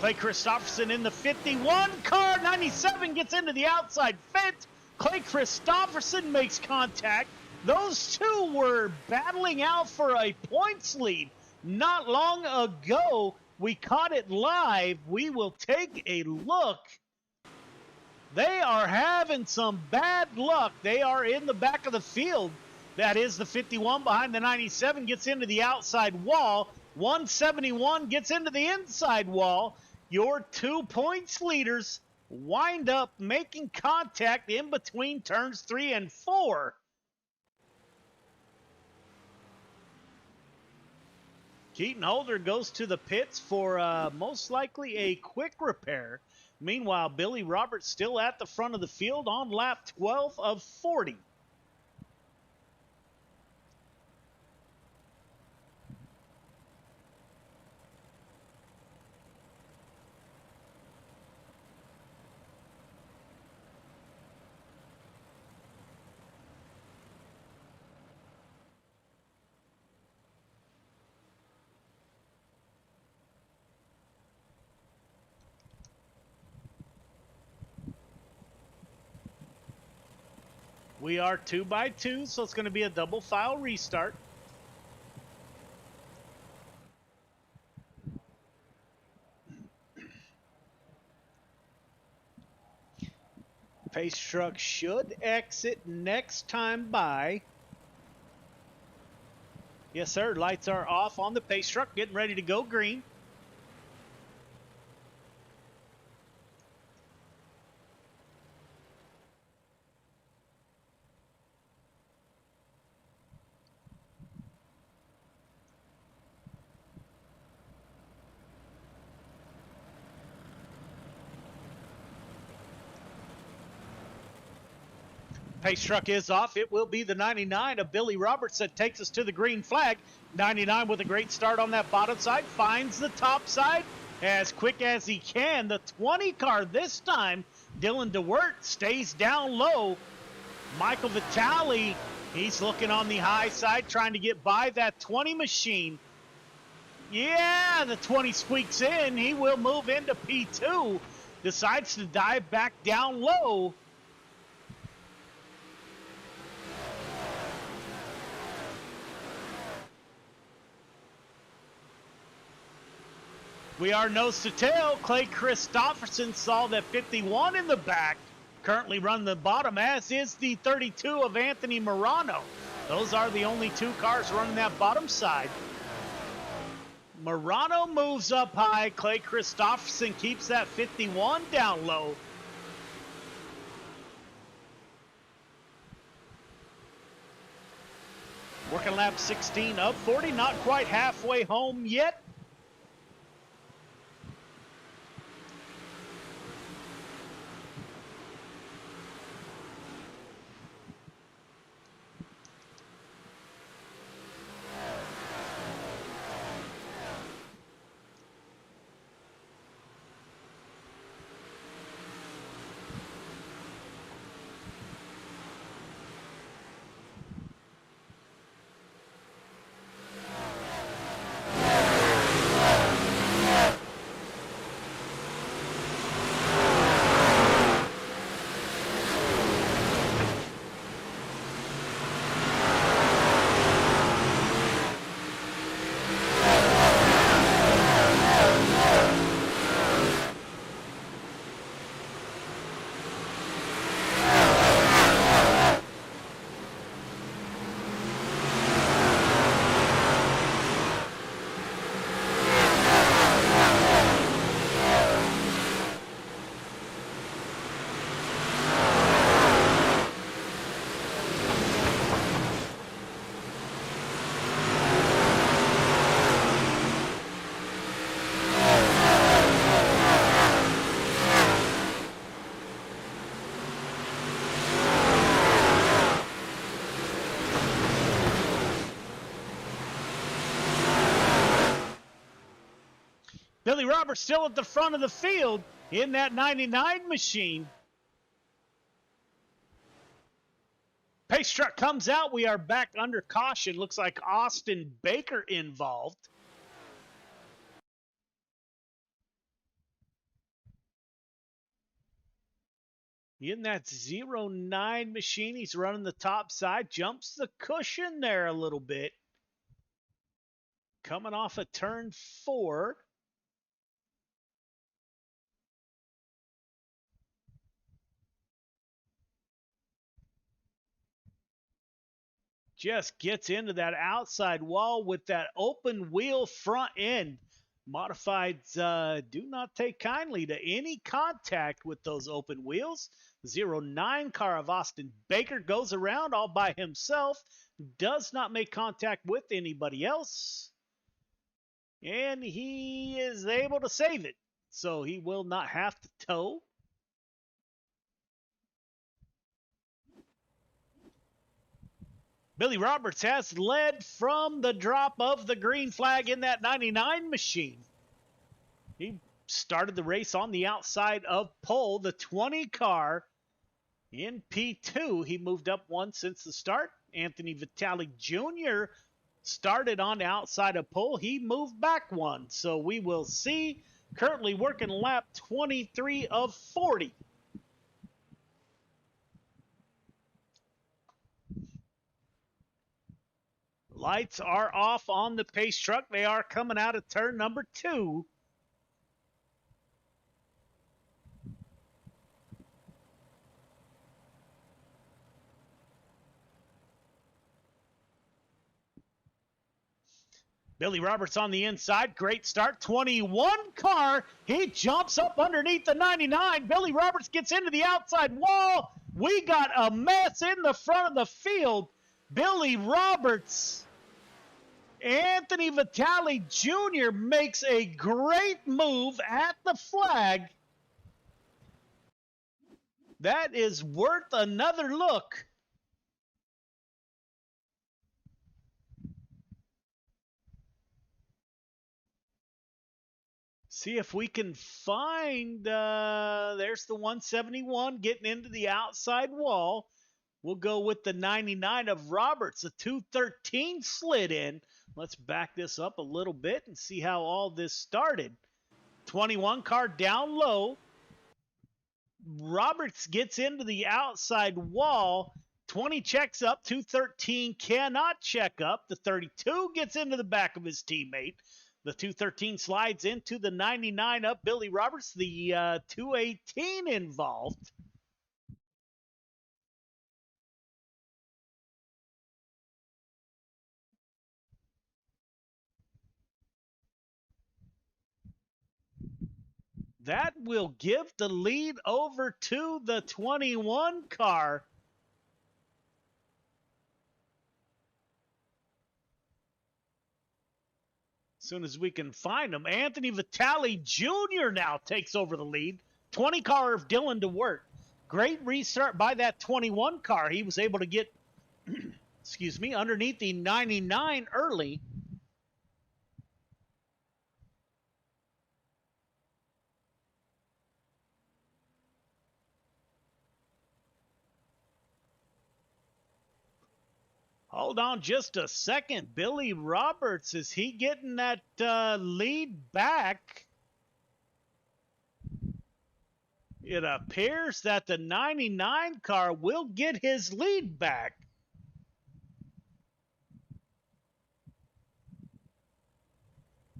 Clay Christopherson in the 51 car. 97 gets into the outside fence. Clay Christopherson makes contact. Those two were battling out for a points lead not long ago. We caught it live. We will take a look. They are having some bad luck. They are in the back of the field. That is the 51 behind the 97 gets into the outside wall. 171 gets into the inside wall. Your 2 points leaders wind up making contact in between turns 3 and 4. Keaton Holder goes to the pits for most likely a quick repair. Meanwhile, Billy Roberts still at the front of the field on lap 12 of 40. We are 2 by 2, so it's going to be a double file restart. Pace truck should exit next time by. Yes, sir. Lights are off on the pace truck, getting ready to go green. Pace truck is off. It will be the 99 of Billy Roberts that takes us to the green flag. 99 with a great start on that bottom side. Finds the top side as quick as he can. The 20 car this time, Dylan DeWert stays down low. Michael Vitale, he's looking on the high side, trying to get by that 20 machine. Yeah, the 20 squeaks in. He will move into P2. Decides to dive back down low. We are nose to tail. Clay Christopherson saw that 51 in the back. Currently run the bottom, as is the 32 of Anthony Morano. Those are the only 2 cars running that bottom side. Morano moves up high. Clay Christopherson keeps that 51 down low. Working lap 16 of 40, not quite halfway home yet. Billy Roberts still at the front of the field in that 99 machine. Pace truck comes out. We are back under caution. Looks like Austin Baker involved. In that 09 machine, he's running the top side, jumps the cushion there a little bit. Coming off of turn 4. Just gets into that outside wall with that open wheel front end. Modifieds do not take kindly to any contact with those open wheels. 09 car of Austin Baker goes around all by himself, does not make contact with anybody else, and he is able to save it, so he will not have to tow. Billy Roberts has led from the drop of the green flag in that 99 machine. He started the race on the outside of pole, the 20 car in P2. He moved up one since the start. Anthony Vitale Jr. started on the outside of pole. He moved back one. So we will see. Currently working lap 23 of 40. Lights are off on the pace truck. They are coming out of turn number 2. Billy Roberts on the inside. Great start. 21 car. He jumps up underneath the 99. Billy Roberts gets into the outside wall. We got a mess in the front of the field. Billy Roberts, Anthony Vitale Jr. makes a great move at the flag. That is worth another look. See if we can find, there's the 171 getting into the outside wall. We'll go with the 99 of Roberts. The 213 slid in. Let's back this up a little bit and see how all this started. 21 car down low. Roberts gets into the outside wall. 20 checks up. 213 cannot check up. The 32 gets into the back of his teammate. The 213 slides into the 99 up Billy Roberts. The 218 involved. That will give the lead over to the 21 car. As soon as we can find him, Anthony Vitale Jr. now takes over the lead. 20 car of Dylan DeWert. Great restart by that 21 car. He was able to get, excuse me, underneath the 99 early. Hold on just a second. Billy Roberts, is he getting that lead back? It appears that the 99 car will get his lead back.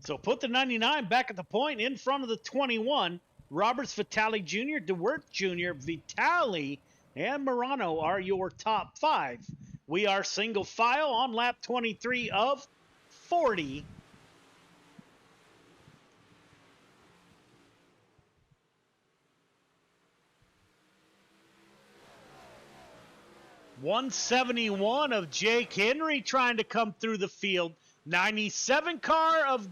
So put the 99 back at the point in front of the 21. Roberts, Vitale Jr., DeWert Jr., Vitale, and Morano are your top 5. We are single file on lap 23 of 40. .171 of Jake Henry trying to come through the field. 97 car of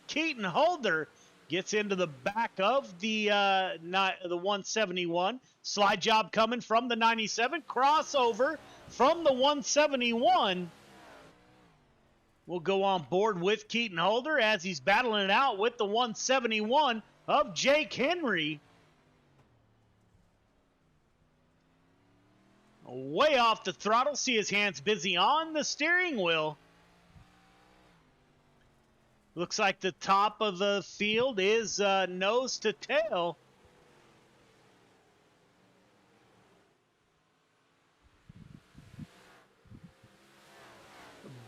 Keaton Holder gets into the back of the 171. Slide job coming from the 97. Crossover from the 171. We'll go on board with Keaton Holder as he's battling it out with the 171 of Jake Henry. Way off the throttle. See his hands busy on the steering wheel. Looks like the top of the field is nose to tail.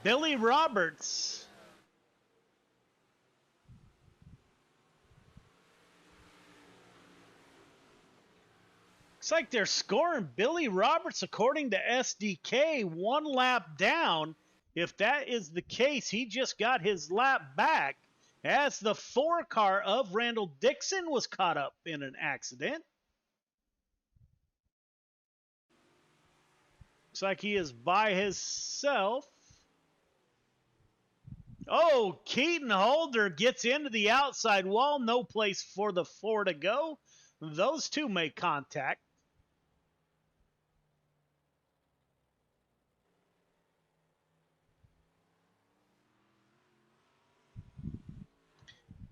Billy Roberts. Looks like they're scoring Billy Roberts, according to SDK, 1 lap down. If that is the case, he just got his lap back as the 4 car of Randall Dixon was caught up in an accident. Looks like he is by himself. Oh, Keaton Holder gets into the outside wall. No place for the 4 to go. Those two make contact.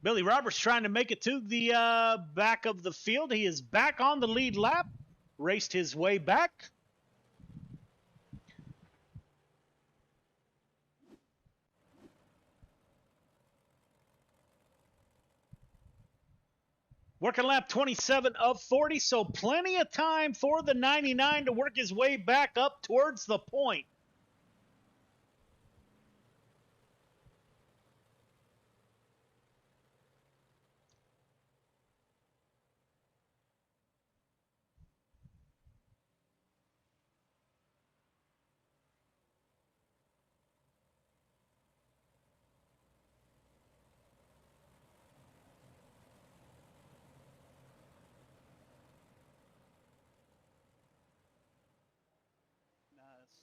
Billy Roberts trying to make it to the back of the field. He is back on the lead lap. Raced his way back. Working lap 27 of 40, so plenty of time for the 99 to work his way back up towards the point.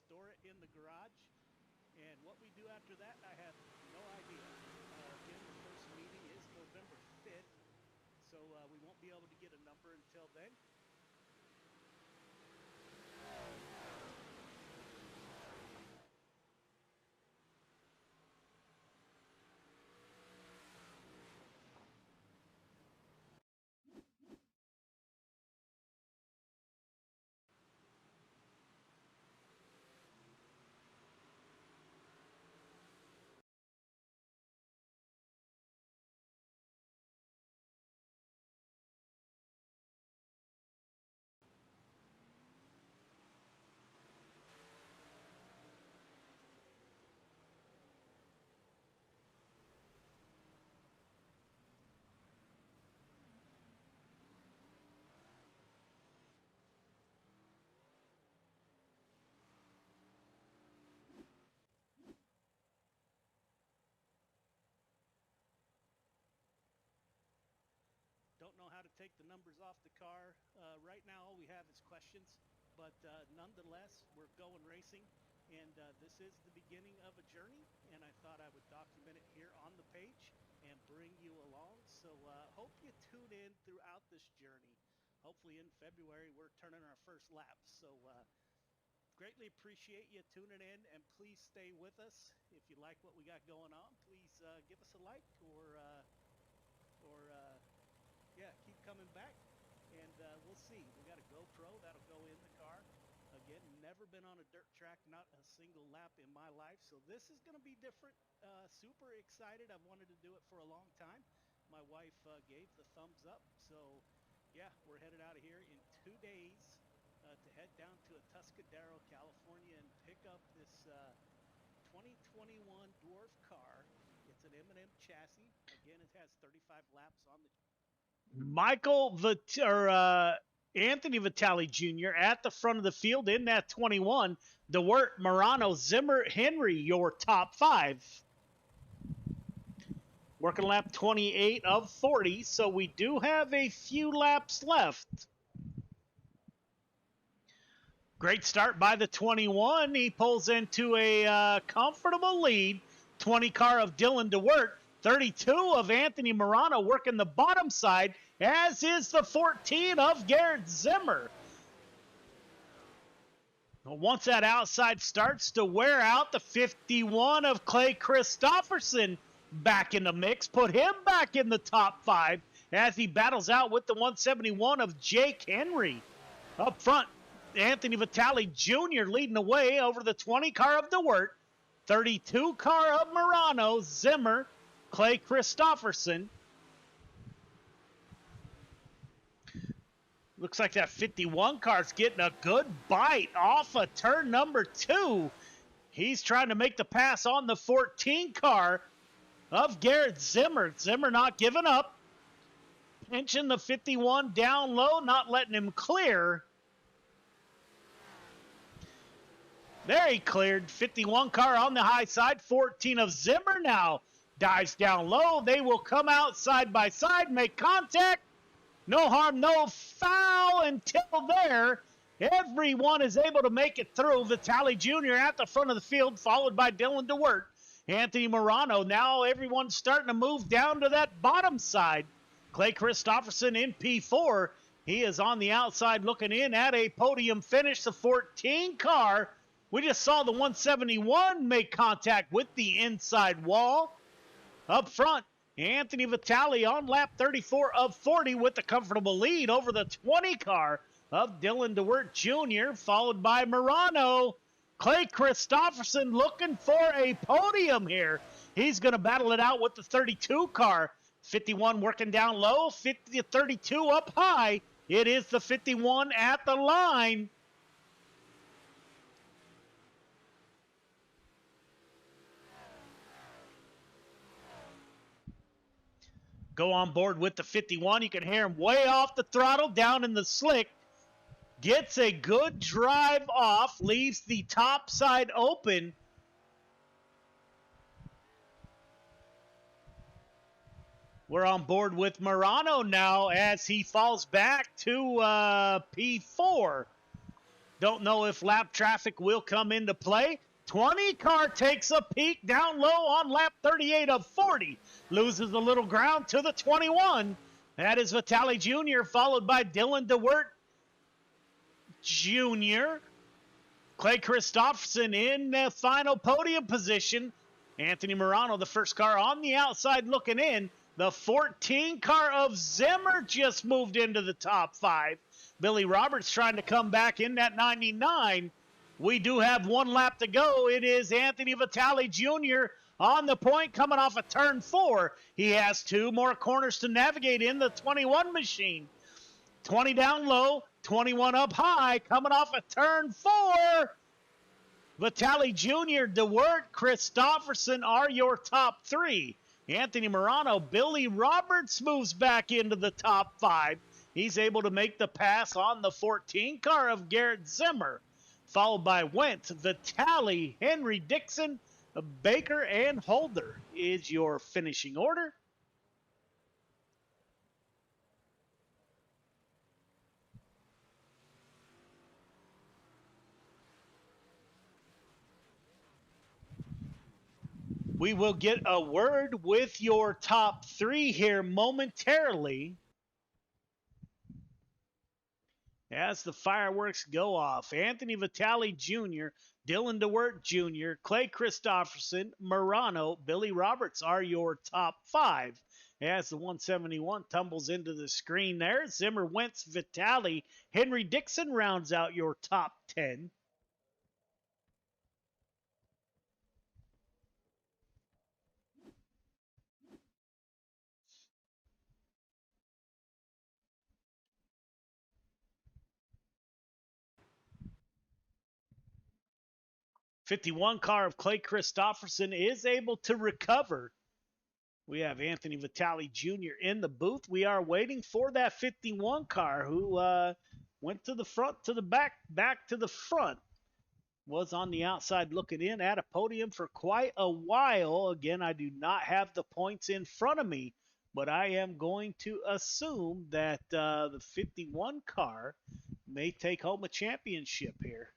Store it in the garage, and what we do after that, I have no idea. Again, the first meeting is November 5th, so we won't be able to get a number until then. Don't know how to take the numbers off the car. Right now, all we have is questions, but nonetheless, we're going racing, and this is the beginning of a journey, and I thought I would document it here on the page and bring you along. So hope you tune in throughout this journey. Hopefully in February, we're turning our first lap. So greatly appreciate you tuning in, and please stay with us. If you like what we got going on, please give us a like or yeah, keep coming back, and we'll see. We got a GoPro that'll go in the car. Again, never been on a dirt track, not a single lap in my life, so this is going to be different. Super excited. I've wanted to do it for a long time. My wife gave the thumbs up, so yeah, we're headed out of here in 2 days to head down to Atascadero, California, and pick up this 2021 Dwarf car. It's an M&M chassis. Again, it has 35 laps on the Anthony Vitale Jr. at the front of the field in that 21. DeWert, Morano, Zimmer, Henry, your top 5. Working lap 28 of 40, so we do have a few laps left. Great start by the 21. He pulls into a comfortable lead. 20 car of Dylan DeWert. 32 of Anthony Morano working the bottom side, as is the 14 of Garrett Zimmer. Once that outside starts to wear out, the 51 of Clay Christopherson back in the mix, put him back in the top 5 as he battles out with the 171 of Jake Henry. Up front, Anthony Vitale Jr. leading the way over the 20 car of DeWert, 32 car of Morano, Zimmer, Clay Christopherson. Looks like that 51 car's getting a good bite off of turn number 2. He's trying to make the pass on the 14 car of Garrett Zimmer. Zimmer not giving up. Pinching the 51 down low, not letting him clear. There he cleared. 51 car on the high side. 14 of Zimmer now dives down low. They will come out side by side, make contact. No harm, no foul until there. Everyone is able to make it through. Vitale Jr. at the front of the field, followed by Dylan DeWert. Anthony Morano. Now everyone's starting to move down to that bottom side. Clay Christopherson in P4. He is on the outside looking in at a podium finish. The 14 car. We just saw the 171 make contact with the inside wall. Up front, Anthony Vitale on lap 34 of 40 with a comfortable lead over the 20 car of Dylan DeWert Jr., followed by Morano. Clay Christopherson looking for a podium here. He's going to battle it out with the 32 car. 51 working down low, 32 up high. It is the 51 at the line. Go on board with the 51. You can hear him way off the throttle, down in the slick. Gets a good drive off, leaves the top side open. We're on board with Morano now as he falls back to P4. Don't know if lap traffic will come into play. 20 car takes a peek down low on lap 38 of 40. Loses a little ground to the 21. That is Vitale Jr. followed by Dylan DeWert Jr. Clay Christopherson in the final podium position. Anthony Morano, the first car on the outside looking in. The 14 car of Zimmer just moved into the top 5. Billy Roberts trying to come back in that 99. We do have one lap to go. It is Anthony Vitale Jr. on the point coming off of turn 4. He has 2 more corners to navigate in the 21 machine. 20 down low, 21 up high, coming off of turn 4. Vitale Jr., DeWert, Christopherson are your top 3. Anthony Morano, Billy Roberts moves back into the top 5. He's able to make the pass on the 14 car of Garrett Zimmer, followed by Wentz, Vitale, Henry Dixon, Baker, and Holder is your finishing order. We will get a word with your top 3 here momentarily as the fireworks go off. Anthony Vitale Jr., Dylan DeWert Jr., Clay Christopherson, Morano, Billy Roberts are your top 5. As the 171 tumbles into the screen there, Zimmer, Wentz, Vitale, Henry Dixon rounds out your top 10. '51 car of Clay Christopherson is able to recover. We have Anthony Vitale Jr. in the booth. We are waiting for that '51 car who went to the front, to the back to the front. Was on the outside looking in at a podium for quite a while. Again, I do not have the points in front of me, but I am going to assume that the '51 car may take home a championship here.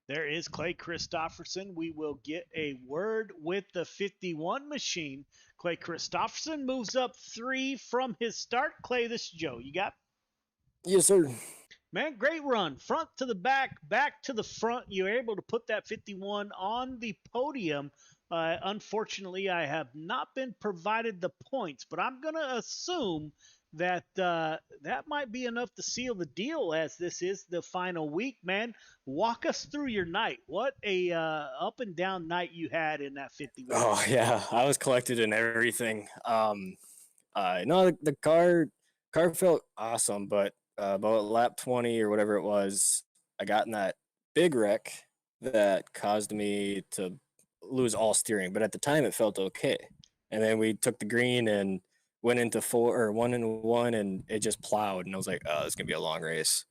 There is Clay Christopherson. We will get a word with the '51 machine. Clay Christopherson moves up 3 from his start. Clay, this is Joe. You got? Yes, sir. Man, great run. Front to the back, back to the front. You're able to put that '51 on the podium. Unfortunately, I have not been provided the points, but I'm going to assume that that might be enough to seal the deal, as this is the final week, man. Walk us through your night. What a up and down night you had in that 51. Oh yeah, I was collected in everything. No, the car felt awesome, but about lap 20 or whatever it was, I got in that big wreck that caused me to lose all steering. But at the time, it felt okay. And then we took the green and went into 1 and 1, and it just plowed. And I was like, oh, it's gonna be a long race.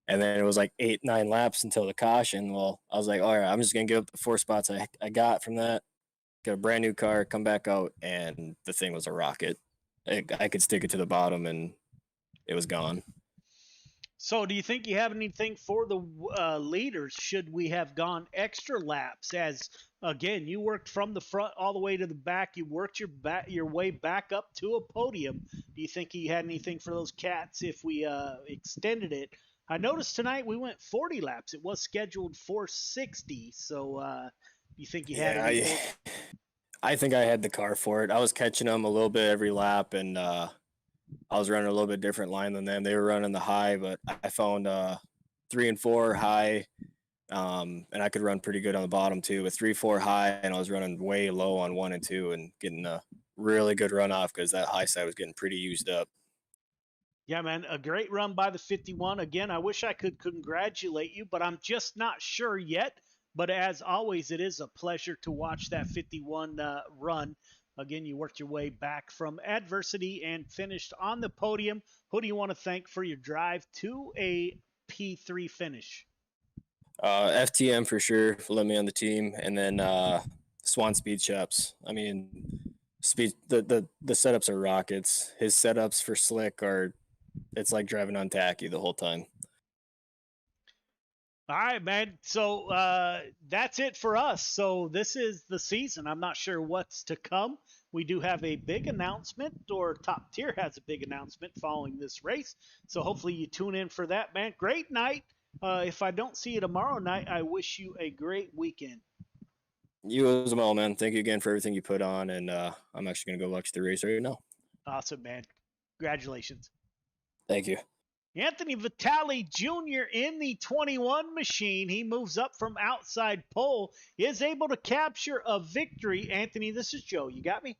And then it was like 8-9 laps until the caution. Well, I was like, all right, I'm just gonna give up the 4 spots I got from that, get a brand new car, come back out, and the thing was a rocket. I could stick it to the bottom, and it was gone. So, do you think you have anything for the leaders? Should we have gone extra laps? As again, you worked from the front all the way to the back. You worked your way back up to a podium. Do you think you had anything for those cats if we extended it? I noticed tonight we went 40 laps. It was scheduled for 60. So, do you think you had anything? I think I had the car for it. I was catching them a little bit every lap, and I was running a little bit different line than them. They were running the high, but I found 3 and 4 high, and I could run pretty good on the bottom too. With 3-4 high, and I was running way low on 1 and 2, and getting a really good run off because that high side was getting pretty used up. Yeah, man, a great run by the 51. Again, I wish I could congratulate you, but I'm just not sure yet. But as always, it is a pleasure to watch that 51 run. Again, you worked your way back from adversity and finished on the podium. Who do you want to thank for your drive to a P3 finish? FTM for sure, for letting me on the team, and then Swan Speed Shops. I mean, the setups are rockets. His setups for slick it's like driving on tacky the whole time. All right, man. So that's it for us. So this is the season. I'm not sure what's to come. We do have a big announcement, or Top Tier has a big announcement following this race. So hopefully you tune in for that, man. Great night. If I don't see you tomorrow night, I wish you a great weekend. You as well, man. Thank you again for everything you put on, and I'm actually going to go watch the race right now. Awesome, man. Congratulations. Thank you. Anthony Vitale Jr. in the 21 machine. He moves up from outside pole, is able to capture a victory. Anthony, this is Joe. You got me?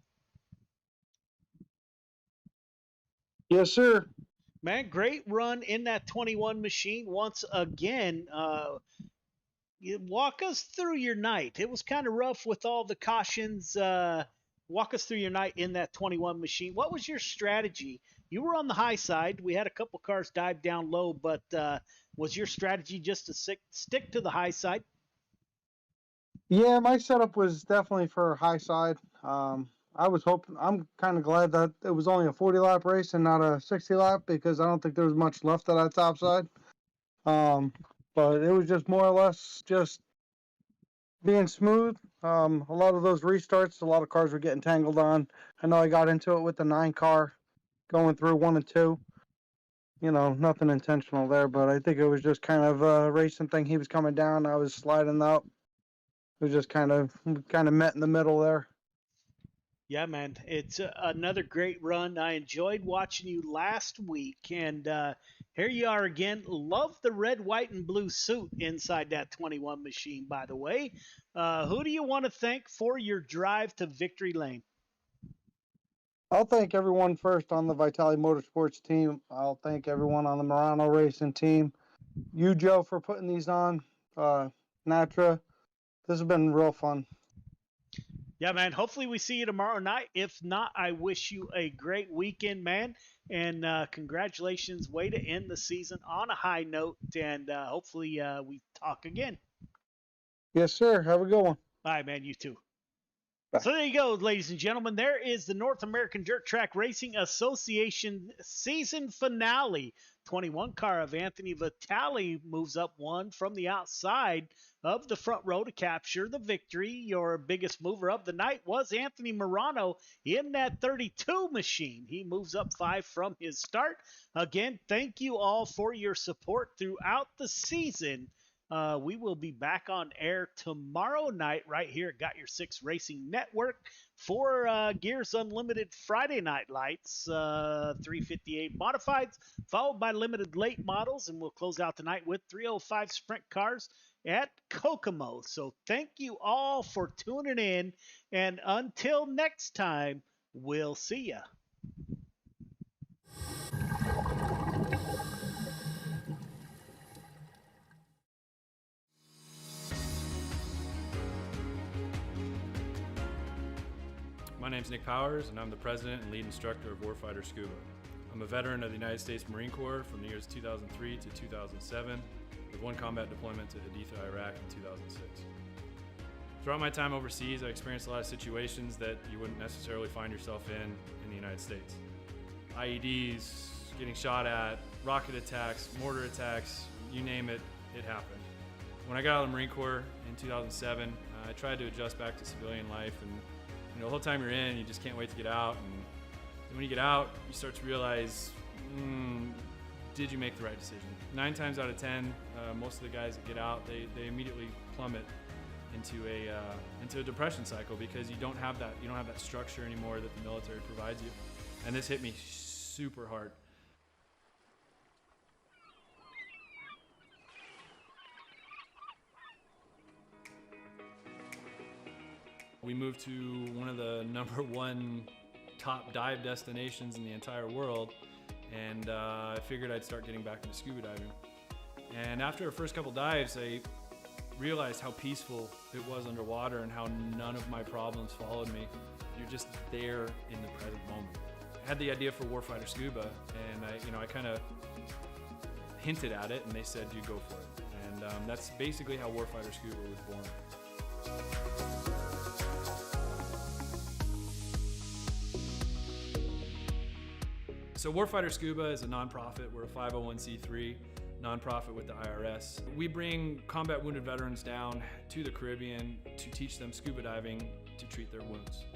Yes, sir. Man, great run in that 21 machine once again. Walk us through your night. It was kind of rough with all the cautions. Walk us through your night in that 21 machine. What was your strategy? You were on the high side. We had a couple cars dive down low, but was your strategy just to stick to the high side? Yeah, my setup was definitely for high side. I was hoping, I'm kind of glad that it was only a 40-lap race and not a 60-lap, because I don't think there was much left of that top side. But it was just more or less just being smooth. A lot of those restarts, a lot of cars were getting tangled on. I know I got into it with the 9 car going through 1 and 2. You know, nothing intentional there, but I think it was just kind of a racing thing. He was coming down, I was sliding up. It was just kind of met in the middle there. Yeah, man, it's another great run. I enjoyed watching you last week, and here you are again. Love the red, white, and blue suit inside that 21 machine, by the way. Who do you want to thank for your drive to victory lane? I'll thank everyone first on the Vitale Motorsports team. I'll thank everyone on the Murano Racing team. You, Joe, for putting these on. Natra, this has been real fun. Yeah, man. Hopefully we see you tomorrow night. If not, I wish you a great weekend, man. And congratulations. Way to end the season on a high note. And hopefully we talk again. Yes, sir. Have a good one. All right, man. You too. So there you go, ladies and gentlemen. There is the North American Dirt Track Racing Association season finale. 21 car of Anthony Vitale moves up 1 from the outside of the front row to capture the victory. Your biggest mover of the night was Anthony Murano in that 32 machine. He moves up 5 from his start. Again, thank you all for your support throughout the season. We will be back on air tomorrow night right here at Got Your Six Racing Network for Gears Unlimited Friday Night Lights, 358 Modifieds, followed by Limited Late Models, and we'll close out tonight with 305 Sprint Cars at Kokomo. So thank you all for tuning in, and until next time, we'll see ya. My name's Nick Powers, and I'm the president and lead instructor of Warfighter Scuba. I'm a veteran of the United States Marine Corps from the years 2003 to 2007, with one combat deployment to Haditha, Iraq in 2006. Throughout my time overseas, I experienced a lot of situations that you wouldn't necessarily find yourself in the United States. IEDs, getting shot at, rocket attacks, mortar attacks, you name it, it happened. When I got out of the Marine Corps in 2007, I tried to adjust back to civilian life, and the whole time you're in, you just can't wait to get out. And when you get out, you start to realize, did you make the right decision? 9 times out of 10, most of the guys that get out, they immediately plummet into a depression cycle because you don't have that structure anymore that the military provides you. And this hit me super hard. We moved to one of the #1 top dive destinations in the entire world, and I figured I'd start getting back into scuba diving. And after the first couple dives, I realized how peaceful it was underwater and how none of my problems followed me. You're just there in the present moment. I had the idea for Warfighter Scuba, and I kind of hinted at it, and they said, "You go for it." And that's basically how Warfighter Scuba was born. So Warfighter Scuba is a nonprofit. We're a 501c3 nonprofit with the IRS. We bring combat wounded veterans down to the Caribbean to teach them scuba diving to treat their wounds.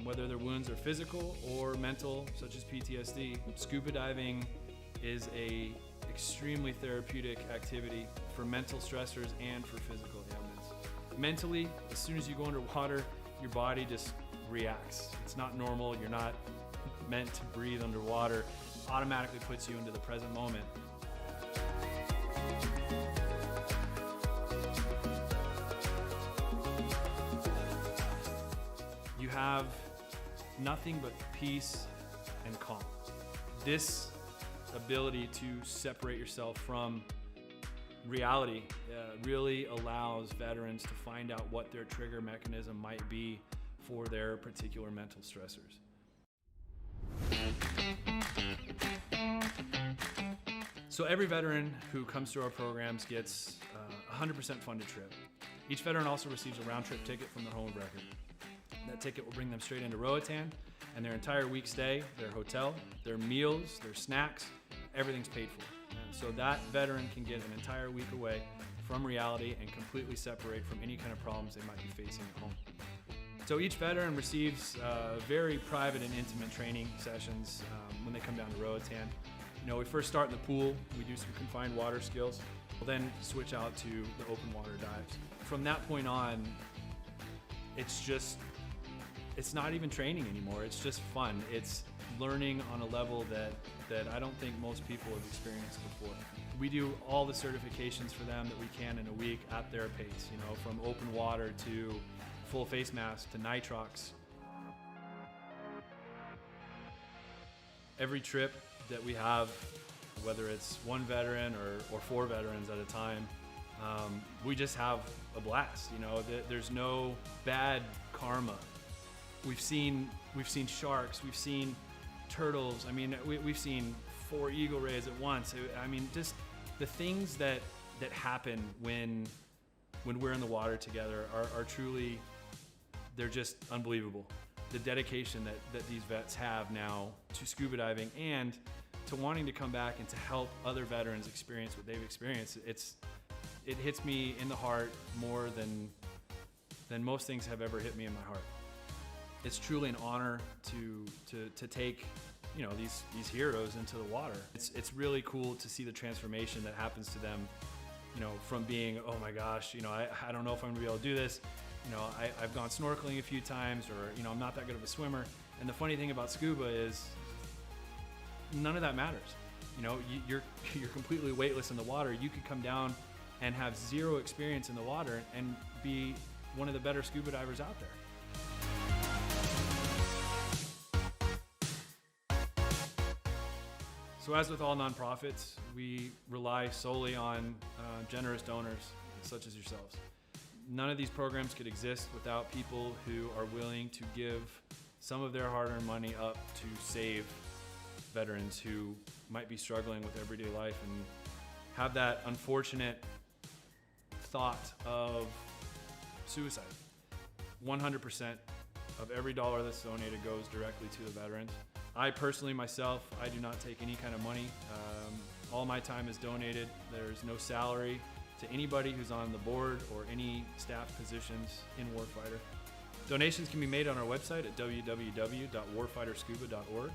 Whether their wounds are physical or mental, such as PTSD, scuba diving is a extremely therapeutic activity for mental stressors and for physical ailments. Mentally, as soon as you go underwater, your body just reacts. It's not normal. You're not meant to breathe underwater. Automatically puts you into the present moment. You have nothing but peace and calm. This ability to separate yourself from reality really allows veterans to find out what their trigger mechanism might be for their particular mental stressors. So every veteran who comes through our programs gets a 100% funded trip. Each veteran also receives a round-trip ticket from their home of record. That ticket will bring them straight into Roatan, and their entire week stay, their hotel, their meals, their snacks, everything's paid for. And so that veteran can get an entire week away from reality and completely separate from any kind of problems they might be facing at home. So each veteran receives very private and intimate training sessions when they come down to Roatan. We first start in the pool. We do some confined water skills. We'll then switch out to the open water dives. From that point on, it's not even training anymore. It's just fun. It's learning on a level that I don't think most people have experienced before. We do all the certifications for them that we can in a week at their pace, from open water to full face mask to nitrox. Every trip that we have, whether it's one veteran or 4 veterans at a time, we just have a blast. There's no bad karma. We've seen sharks, we've seen turtles. We've seen 4 eagle rays at once. Just the things that happen when we're in the water together are truly, they're just unbelievable. The dedication that these vets have now to scuba diving and to wanting to come back and to help other veterans experience what they've experienced. It hits me in the heart more than most things have ever hit me in my heart. It's truly an honor to take these heroes into the water. It's really cool to see the transformation that happens to them you know, from being, oh my gosh, you know, I don't know if I'm gonna be able to do this. You know, I've gone snorkeling a few times, or, you know, I'm not that good of a swimmer. And the funny thing about scuba is none of that matters. You know, you're completely weightless in the water. You could come down and have zero experience in the water and be one of the better scuba divers out there. So as with all nonprofits, we rely solely on generous donors such as yourselves. None of these programs could exist without people who are willing to give some of their hard-earned money up to save veterans who might be struggling with everyday life and have that unfortunate thought of suicide. 100% of every dollar that's donated goes directly to the veterans. I personally, myself, I do not take any kind of money. All my time is donated. There's no salary to anybody who's on the board or any staff positions in Warfighter. Donations can be made on our website at www.warfighterscuba.org.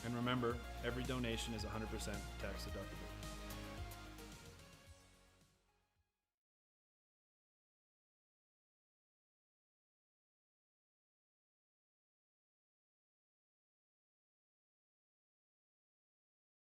And remember, every donation is 100% tax deductible.